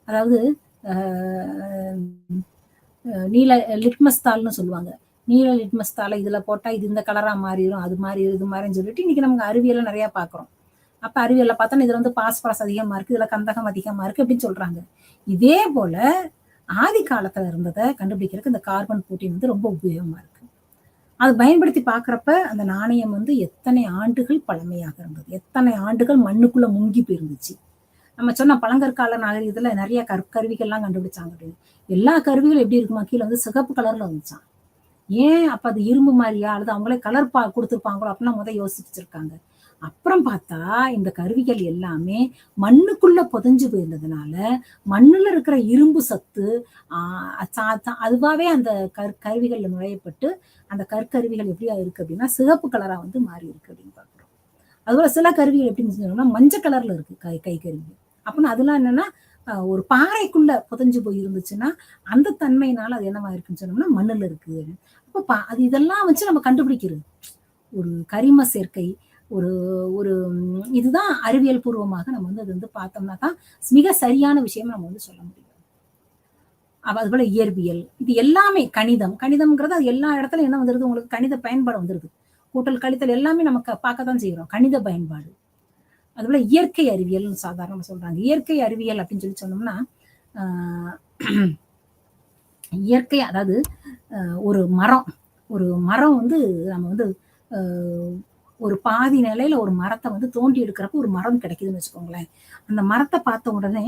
S1: அதாவது அ நீல லிட்மஸ் தாள்ன்னு சொல்லுவாங்க. நீல லிட்மஸ் தாள இதுல போட்டா இது இந்த கலரா மாறிரும். அது மாறிரும், இது மாறிரும்ன்னு சொல்லிட்டு இன்னைக்கு நமக்கு அறிவியல்ல நெறைய பார்க்குறோம். அப்ப அறிவியல்ல பார்த்தோம்னா, இதுல வந்து பாஸ்பரஸ் அதிகமா இருக்கு, இதுல கந்தகம் அதிகமா இருக்கு அப்படின்னு சொல்றாங்க. இதே போல ஆதி காலத்துல இருந்தத கண்டுபிடிக்கிறதுக்கு இந்த கார்பன் 14 வந்து ரொம்ப உபயோகமா இருக்கு. அது பயன்படுத்தி பார்க்குறப்ப, அந்த நாணயம் வந்து எத்தனை ஆண்டுகள் பழமையாக இருந்தது. எத்தனை ஆண்டுகள் மண்ணுக்குள்ள முங்கி போயிருந்துச்சு. நம்ம சொன்ன பழங்கற்கால நாகரிகத்துல நெறைய கருவிகள்லாம் கண்டுபிடிச்சாங்க அப்படின்னு. எல்லா கருவிகளும் எப்படி இருக்குமா? கீழ வந்து சிகப்பு கலர்ல வந்துச்சாம். ஏன் அப்ப அது இரும்பு மாரியா? அல்லது அவங்களே கலர் குடுத்துருப்பாங்களோ? அப்படிலாம் யோசிச்சிருக்காங்க. அப்புறம் பார்த்தா, இந்த கருவிகள் எல்லாமே மண்ணுக்குள்ள புதைஞ்சு போயிருந்ததுனால, மண்ணுல இருக்கிற இரும்பு சத்து ஆ ச ச அதுவாவே அந்த கருவிகள்ல நுழையப்பட்டு, அந்த கற்கருவிகள் எப்படியா இருக்கு அப்படின்னா, சிகப்பு கலரா வந்து மாறி இருக்கு அப்படின்னு பார்க்கிறோம். அதுபோல சில கருவிகள் எப்படின்னு சொன்னோம்னா, மஞ்ச கலர்ல இருக்கு கை கருவி. அப்பன்னா அதெல்லாம் என்னன்னா, ஒரு பாறைக்குள்ள புதைஞ்சு போய் இருந்துச்சுன்னா, அந்த தன்மையினால அது என்னவா இருக்குன்னு சொன்னோம்னா, மண்ணுல இருக்கு. அப்ப அது இதெல்லாம் வச்சு நம்ம கண்டுபிடிக்கிறது. ஒரு கரிம சேர்க்கை, ஒரு ஒரு இதுதான் அறிவியல் பூர்வமாக நம்ம வந்து அது வந்து பார்த்தோம்னா தான், மிக சரியான விஷயம் நம்ம வந்து சொல்ல முடியும். அதுபோல இயற்பியல், இது எல்லாமே கணிதம். கணிதம்ங்கிறது அது எல்லா இடத்துலயும் என்ன வந்துருது உங்களுக்கு கணித பயன்பாடு வந்துருது. கூட்டல், கழித்தல் எல்லாமே நமக்கு பார்க்க தான் செய்றோம். கணித பயன்பாடு. அதுபோல இயற்கை அறிவியல்னு சாதாரணமா சொல்றாங்க. இயற்கை அறிவியல் அப்படின்னு சொல்லி சொன்னோம்னா, ஆ இயற்கை அதாவது அ ஒரு மரம் ஒரு மரம் வந்து நம்ம வந்து அ ஒரு பாதி நிலையில ஒரு மரத்த வந்து தோண்டி எடுக்கிறப்போ ஒரு மரம் கிடைக்குதுன்னு வச்சுக்கோங்களேன். அந்த மரத்த பார்த்த உடனே,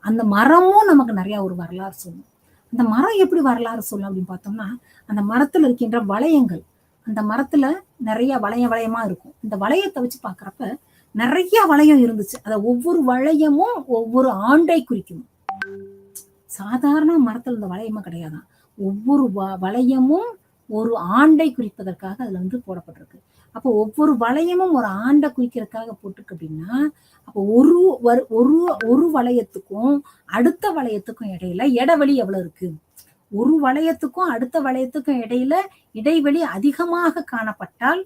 S1: அந்த மரமும் நமக்கு நெறைய ஒரு வரலாறு சொல்லும். அந்த மரம் எப்படி வரலாறு சொல்லும் அப்படின்னு பார்த்தோம்னா, அந்த மரத்துல இருக்கின்ற வளையங்கள். அந்த மரத்துல நெறைய வளையமா இருக்கும். இந்த வளையத்த வச்சு பார்க்கிறப்ப, நெறைய வளையம் இருந்துச்சு. ஒவ்வொரு வளையமும் ஒவ்வொரு ஆண்டை குறிக்கும். சாதாரண மரத்துல இருந்த வளையமா கிடையாதாம். ஒவ்வொரு வளையமும் ஒரு ஆண்டை குறிப்பதற்காக அதுல வந்து போடப்பட்டிருக்கு. அப்போ ஒவ்வொரு வளையமும் ஒரு ஆண்ட குறிக்கிறதுக்காக போட்டிருக்கு அப்படின்னா, அப்போ ஒரு ஒரு வளையத்துக்கும் அடுத்த வளையத்துக்கும் இடையில இடைவெளி எவ்வளவு இருக்கு? ஒரு வளையத்துக்கும் அடுத்த வளையத்துக்கும் இடையில இடைவெளி அதிகமாக காணப்பட்டால்,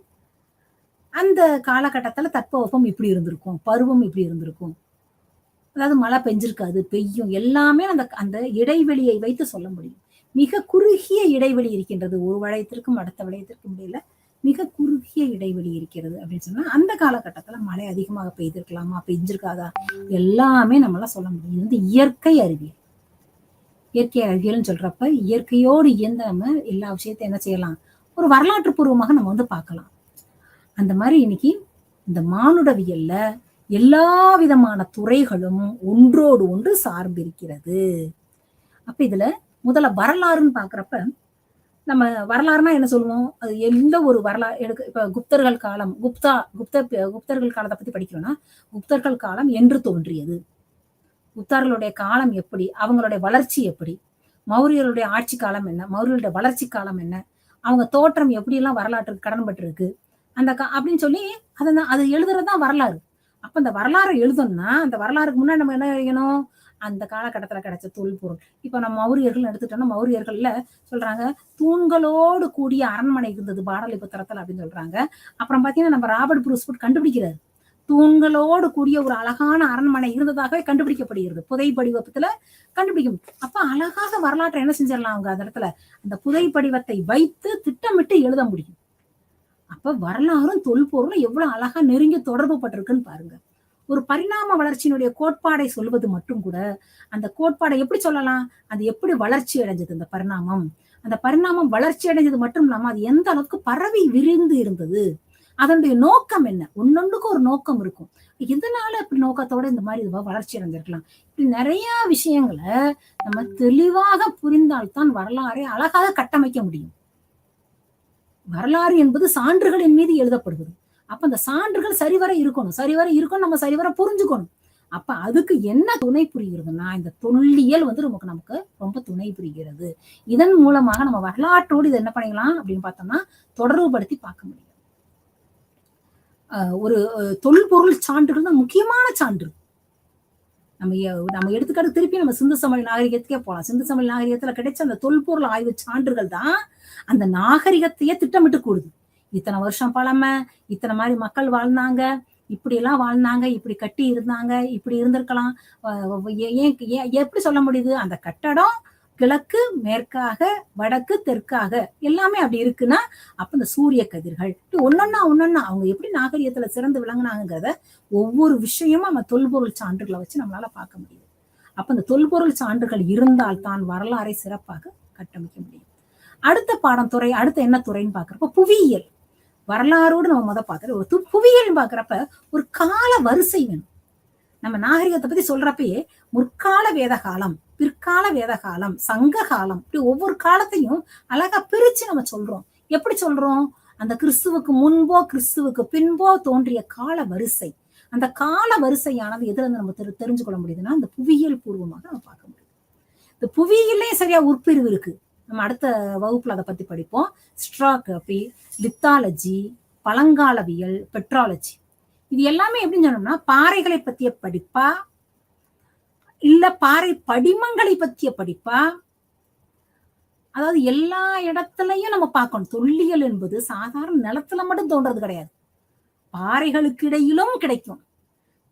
S1: அந்த காலகட்டத்துல தட்பவெப்பம் இப்படி இருந்திருக்கும். பருவம் இப்படி இருந்திருக்கும். அதாவது மழை பெஞ்சிருக்காது, பெய்யும். எல்லாமே அந்த அந்த இடைவெளியை வைத்து சொல்ல முடியும். மிக குறுகிய இடைவெளி இருக்கின்றது. ஒரு வளையத்திற்கும் அடுத்த வளையத்திற்கும் இடையில மிக குறுகிய இடைவெளி இருக்கிறது அப்படின்னு சொன்னா, அந்த காலகட்டத்துல மழை அதிகமாக பெய்திருக்கலாமா? பெஞ்சிருக்காதா? எல்லாமே நம்மளால சொல்ல முடியும். இது வந்து இயற்கை அறிவியல். இயற்கை அறிவியல்ன்னு சொல்றப்ப, இயற்கையோடு இயந்த நம்ம எல்லா விஷயத்தையும் என்ன செய்யலாம்? ஒரு வரலாற்று பூர்வமாக நம்ம வந்து பார்க்கலாம். அந்த மாரி இன்னைக்கு இந்த மானுடவியல்ல எல்லா விதமான துறைகளும் ஒன்றோடு ஒன்று சார்ந்திருக்கிறது. அப்ப இதுல முதல்ல வரலாறுன்னு பார்க்கிறப்ப, நம்ம வரலாறுனா என்ன சொல்லுவோம்? அது எந்த ஒரு இப்ப குப்தர்கள் காலம், குப்தர்கள் காலத்த பத்தி படிக்கிறோம்னா, குப்தர்கள் காலம் என்று தோன்றியது? குப்தர்களுடைய காலம் எப்படி? அவங்களுடைய வளர்ச்சி எப்படி? மௌரியர்களுடைய ஆட்சி காலம் என்ன? மௌரியர்களுடைய வளர்ச்சி காலம் என்ன? அவங்க தோற்றம் எப்படியெல்லாம் வரலாற்றுக்கு கடன்பட்டிருக்கு? அப்படின்னு சொல்லி அது எழுதுறது தான் வரலாறு. அப்ப அந்த வரலாற எழுதணும்னா, அந்த வரலாறுக்கு முன்னாடி நம்ம என்ன செய்யணும்? அந்த காலகட்டத்துல கிடைச்ச தொல்பொருள். இப்ப நம்ம மௌரியர்கள்ன்னு எடுத்துட்டோம்னா, மௌரியர்கள்ல சொல்றாங்க, தூண்களோடு கூடிய அரண்மனை இருந்தது பாடலிபுத்திரத்துல அப்படின்னு சொல்றாங்க. அப்புறம் பார்த்தீங்கன்னா, நம்ம ராபர்ட் ப்ரூஸ்வுட் கண்டுபிடிக்கிறாரு. தூண்களோடு கூடிய ஒரு அழகான அரண்மனை இருந்ததாகவே கண்டுபிடிக்கப்படுகிறது. புதை படிவத்துல கண்டுபிடிக்கும். அப்ப அழகாக வரலாற்றை என்ன செஞ்சிடலாம் அவங்க அந்த இடத்துல? அந்த புதை படிவத்தை வைத்து திட்டமிட்டு எழுத முடியும். அப்ப வரலாறும் தொல்பொருளும் எவ்வளவு அழகா நெருங்கி தொடர்பு பட்டிருக்குன்னு பாருங்க. ஒரு பரிணாம வளர்ச்சியினுடைய கோட்பாடை சொல்வது மட்டும் கூட, அந்த கோட்பாடை எப்படி சொல்லலாம்? அது எப்படி வளர்ச்சி அடைஞ்சது அந்த பரிணாமம்? அந்த பரிணாமம் வளர்ச்சி அடைஞ்சது மட்டும் இல்லாம, அது எந்த அளவுக்கு பரவி விரிந்து இருந்தது? அதனுடைய நோக்கம் என்ன? ஒண்ணொண்ணுக்கும் ஒரு நோக்கம் இருக்கும். எதனால இப்படி நோக்கத்தோட இந்த மாரி இதுவா வளர்ச்சி அடைஞ்சிருக்கலாம்? இப்படி நெறைய விஷயங்கள நம்ம தெளிவாக புரிந்தால் தான் வரலாறை அழகாக கட்டமைக்க முடியும். வரலாறு என்பது சான்றுகளின் மீது எழுதப்படுவது. அப்ப அந்த சான்றுகள் சரிவர இருக்கணும். சரிவர இருக்கணும். நம்ம சரிவர புரிஞ்சுக்கணும். அப்ப அதுக்கு என்ன துணை புரிகிறதுன்னா, இந்த தொல்லியல் வந்து நமக்கு ரொம்ப துணை புரிகிறது. இதன் மூலமாக நம்ம வரலாற்றோடு இத என்ன பண்ணிக்கலாம் அப்படின்னு பார்த்தோம்னா, தொடர்புபடுத்தி பார்க்க முடியும். ஒரு தொல்பொருள் சான்றுகள் தான் முக்கியமான சான்று. நம்ம எடுத்துக்காட்டு திருப்பி நம்ம சிந்து சமவெளி நாகரிகத்துக்கே போலாம். சிந்து சமவெளி நாகரிகத்துல கிடைச்ச அந்த தொல்பொருள் ஆய்வு சான்றுகள் தான் அந்த நாகரிகத்தையே திட்டமிட்டு கூடுது. இத்தனை வருஷம் பழமை, இத்தனை மாதிரி மக்கள் வாழ்ந்தாங்க, இப்படி எல்லாம் வாழ்ந்தாங்க, இப்படி கட்டி இருந்தாங்க, இப்படி இருந்திருக்கலாம். ஏன் எப்படி சொல்ல முடியுது? அந்த கட்டடம் கிழக்கு மேற்காக, வடக்கு தெற்காக எல்லாமே அப்படி இருக்குன்னா, அப்ப இந்த சூரிய கதிர்கள் ஒன்னொன்னா அவங்க எப்படி நாகரிகத்துல சிறந்து விளங்குனாங்கிறத ஒவ்வொரு விஷயமும் நம்ம தொல்பொருள் சான்றுகளை வச்சு நம்மளால பார்க்க முடியும். அப்ப இந்த தொல்பொருள் சான்றுகள் இருந்தால் தான் வரலாறை சிறப்பாக கட்டமைக்க முடியும். அடுத்த பாடம் துறை, அடுத்த என்ன துறைன்னு பாக்குறப்ப புவியியல். வரலாறோடு நம்ம பார்க்கற புவியியல் பாக்குறப்ப ஒரு கால வரிசை வேணும். நம்ம நாகரிகத்தை பத்தி சொல்றப்பயே முற்கால வேத காலம், பிற்கால வேத காலம், சங்க காலம், இப்படி ஒவ்வொரு காலத்தையும் அழகா பிரிச்சு நம்ம சொல்றோம். எப்படி சொல்றோம்? அந்த கிறிஸ்துவுக்கு முன்போ கிறிஸ்துவுக்கு பின்போ தோன்றிய கால வரிசை, அந்த கால வரிசையானது எதுல இருந்து நம்ம தெரிஞ்சு கொள்ள முடியுதுன்னா இந்த புவியியல் பூர்வமாக நம்ம பார்க்க முடியும். இந்த புவியிலே சரியா உட்பிரிவு இருக்கு. நம்ம அடுத்த வகுப்புல அதை பத்தி படிப்போம். ஸ்ட்ராகிரபி, லித்தாலஜி, பழங்காலவியல், பெட்ராலஜி, இது எல்லாமே எப்படின்னு சொன்னோம்னா பாறைகளை பத்திய படிப்பா இல்ல பாறை படிமங்களை பத்திய படிப்பா, அதாவது எல்லா இடத்துலயும் நம்ம பார்க்கணும். தொல்லியல் என்பது சாதாரண நிலத்துல மட்டும் தோன்றது கிடையாது. பாறைகளுக்கு இடையிலும் கிடைக்கும்,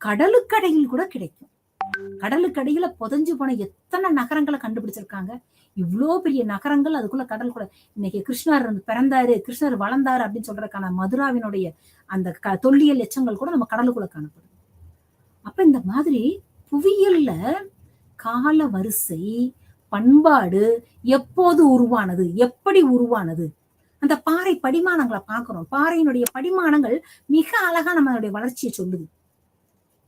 S1: கடலுக்கடையில் கூட கிடைக்கும். கடலுக்கடியில புதைஞ்சு போன எத்தனை நகரங்களை கண்டுபிடிச்சிருக்காங்க. இவ்வளவு பெரிய நகரங்கள், அதுக்குள்ள கடல் கூட. இன்னைக்கு கிருஷ்ணர் பிறந்தாரு, கிருஷ்ணர் வளர்ந்தாரு அப்படின்னு சொல்றதுக்கான மதுராவினுடைய அந்த தொல்லியல் எச்சங்கள் கூட நம்ம கடலுக்குள்ள காணப்படும். அப்ப இந்த மாதிரி புவியியல்ல கால வரிசை, பண்பாடு எப்போது உருவானது, எப்படி உருவானது, அந்த பாறை படிமானங்களை பார்க்கிறோம். பாறையினுடைய படிமானங்கள் மிக அழகா நம்மளுடைய வளர்ச்சியை சொல்லுது.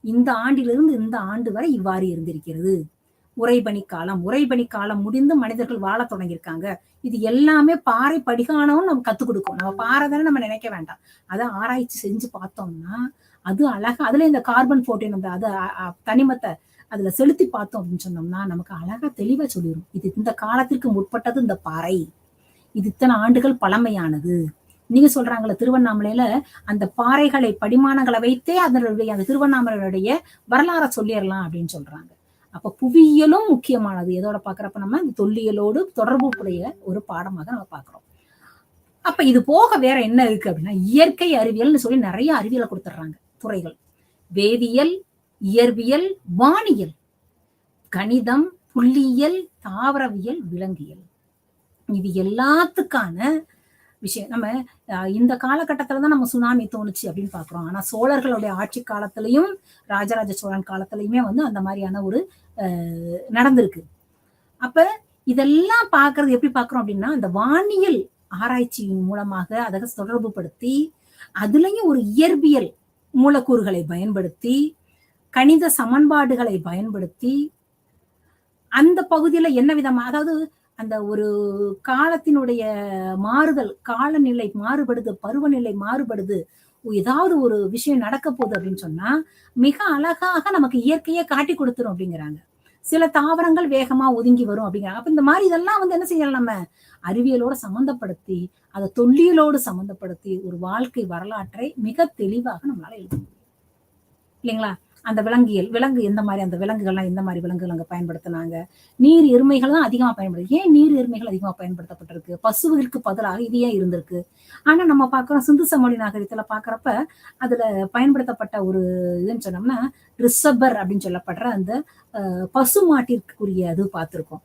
S1: இந்த ஆண்டிலிருந்து இந்த ஆண்டு வரை இவ்வாறு இருந்திருக்கிறது. உறைபனி காலம் முடிந்து மனிதர்கள் வாழ தொடங்கியிருக்காங்க. இது எல்லாமே பாறை படிகானம்னு நம்ம கத்துக் கொடுக்கும். நம்ம பாறை தானே நம்ம நினைக்க வேண்டாம். அதை ஆராய்ச்சி செஞ்சு பார்த்தோம்னா அது அழகா, அதுல இந்த கார்பன் 14 அது தனிமத்தை அதுல செலுத்தி பார்த்தோம் அப்படின்னு சொன்னோம்னா நமக்கு அழகா தெளிவா சொல்லிடும். இது இந்த காலத்திற்கு முற்பட்டது இந்த பாறை, இது இத்தனை ஆண்டுகள் பழமையானது. நீங்க சொல்றாங்கல்ல திருவண்ணாமலையில அந்த பாறைகளை படிமானங்களை வைத்தே அதனுடைய அந்த திருவண்ணாமலையுடைய வரலாறை சொல்லிடலாம் அப்படின்னு சொல்றாங்க. அப்ப புவியியலும் முக்கியமானது. எதோட பாக்குறப்ப நம்ம இந்த தொல்லியலோடு தொடர்புடைய ஒரு பாடமாக நம்ம பாக்குறோம். அப்ப இது போக வேற என்ன இருக்கு அப்படின்னா இயற்கை அறிவியல்னு சொல்லி நிறைய அறிவியலை கொடுத்துட்றாங்க துறைகள். வேதியியல், இயற்பியல், வானியல், கணிதம், புள்ளியியல், தாவரவியல், விலங்கியல், இது எல்லாத்துக்கான விஷயம். நம்ம இந்த காலகட்டத்துலதான் நம்ம சுனாமி தோணுச்சு அப்படின்னு பாக்குறோம். ஆனா சோழர்களுடைய ஆட்சி காலத்திலையும் ராஜராஜ சோழன் காலத்திலயுமே அந்த மாதிரியான ஒரு நடந்திருக்கு. அப்ப இதெல்லாம் பாக்குறது எப்படி பாக்குறோம் அப்படின்னா அந்த வானியல் ஆராய்ச்சியின் மூலமாக அதை தொடர்பு படுத்தி அதுலயும் ஒரு இயற்பியல் மூலக்கூறுகளை பயன்படுத்தி கணித சமன்பாடுகளை பயன்படுத்தி அந்த பகுதியில என்ன விதமா, அதாவது அந்த ஒரு காலத்தினுடைய மாறுதல், காலநிலை மாறுபடுது, பருவநிலை மாறுபடுது, ஏதாவது ஒரு விஷயம் நடக்க போகுது அப்படின்னு சொன்னா மிக அழகாக நமக்கு இயற்கையை காட்டி கொடுத்துரும் அப்படிங்கிறாங்க. சில தாவரங்கள் வேகமா ஒதுங்கி வரும் அப்படிங்கிறாங்க. அப்ப இந்த மாதிரி இதெல்லாம் என்ன செய்யலாம், நம்ம அறிவியலோட சம்பந்தப்படுத்தி அதை தொல்லியலோடு சம்பந்தப்படுத்தி ஒரு வாழ்க்கை வரலாற்றை மிக தெளிவாக நம்மளால எழுத முடியும் இல்லைங்களா? அந்த விலங்கு எந்த மாதிரி, அந்த விலங்குகள்லாம் எந்த மாதிரி விலங்குகள் அங்க பயன்படுத்தினாங்க. நீர் எருமைகள் தான் அதிகமா பயன்படுது. ஏன் நீர் எருமைகள் அதிகமா பயன்படுத்தப்பட்டிருக்கு? பசுவிற்கு பதிலாக இது ஏன் இருந்திருக்கு? ஆனா நம்ம பாக்குறோம் சிந்து சமவெளி நாகரிகத்துல பாக்குறப்ப அதுல பயன்படுத்தப்பட்ட ஒரு இதுன்னு சொன்னோம்னா ரிசபர் அப்படின்னு சொல்லப்படுற அந்த பசு மாட்டிற்குரிய அது பார்த்திருக்கோம்.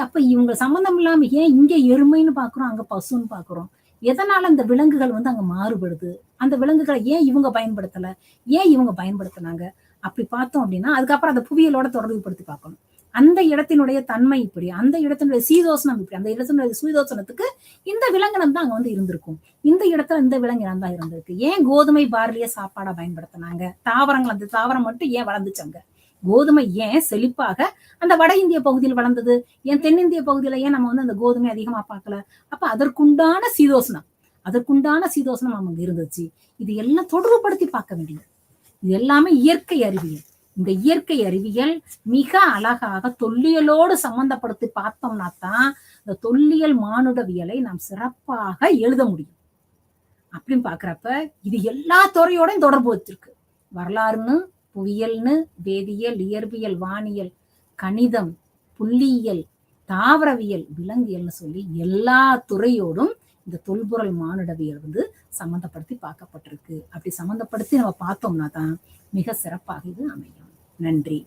S1: அப்ப இவங்க சம்பந்தம் இல்லாம ஏன் இங்க எருமைன்னு பாக்குறோம், அங்க பசுன்னு பாக்குறோம்? எதனால அந்த விலங்குகள் அங்க மாறுபடுது? அந்த விலங்குகளை ஏன் இவங்க பயன்படுத்தல, ஏன் இவங்க பயன்படுத்தினாங்க அப்படி பார்த்தோம் அப்படின்னா அதுக்கப்புறம் அந்த புவியியலோட தொடர்பு படுத்தி பார்க்கணும். அந்த இடத்தினுடைய தன்மை இப்படி, அந்த இடத்தினுடைய சீதோசனம் இப்படி, அந்த இடத்தினுடைய சீதோசனத்துக்கு இந்த விலங்கினம் தான் அங்க இருந்திருக்கும். இந்த இடத்துல இந்த விலங்கினம் தான் இருந்திருக்கு. ஏன் கோதுமை பார்லிய சாப்பாடா பயன்படுத்தினாங்க? தாவரங்கள், அந்த தாவரம் மட்டும் ஏன் வளர்ந்துச்சாங்க? கோதுமை ஏன் செழிப்பாக அந்த வட இந்திய பகுதியில் வளர்ந்தது? ஏன் தென்னிந்திய பகுதியில ஏன் நம்ம அந்த கோதுமை அதிகமா பார்க்கல? அப்ப அதற்குண்டான சீதோசனம் நமக்கு இருந்துச்சு. இது எல்லாம் தொடர்புபடுத்தி பார்க்க வேண்டியது. இது எல்லாமே இயற்கை அறிவியல். இந்த இயற்கை அறிவியல் மிக அழகாக தொல்லியலோடு சம்பந்தப்படுத்தி பார்த்தோம்னா தான் இந்த தொல்லியல் மானுடவியலை நாம் சிறப்பாக எழுத முடியும். அப்படின்னு பாக்குறப்ப இது எல்லா துறையோடையும் தொடர்பு வச்சிருக்கு. வரலாறுன்னு, புவியியல்னு, வேதியியல், இயற்பியல், வானியல், கணிதம், புள்ளியியல், தாவரவியல், விலங்கியல்னு சொல்லி எல்லா துறையோடும் இந்த தொல்பொருள் மானுடவியல் சம்மந்தப்படுத்தி பார்க்கப்பட்டிருக்கு. அப்படி சம்மந்தப்படுத்தி நம்ம பார்த்தோம்னா தான் மிக சிறப்பாக இது அமையும். நன்றி.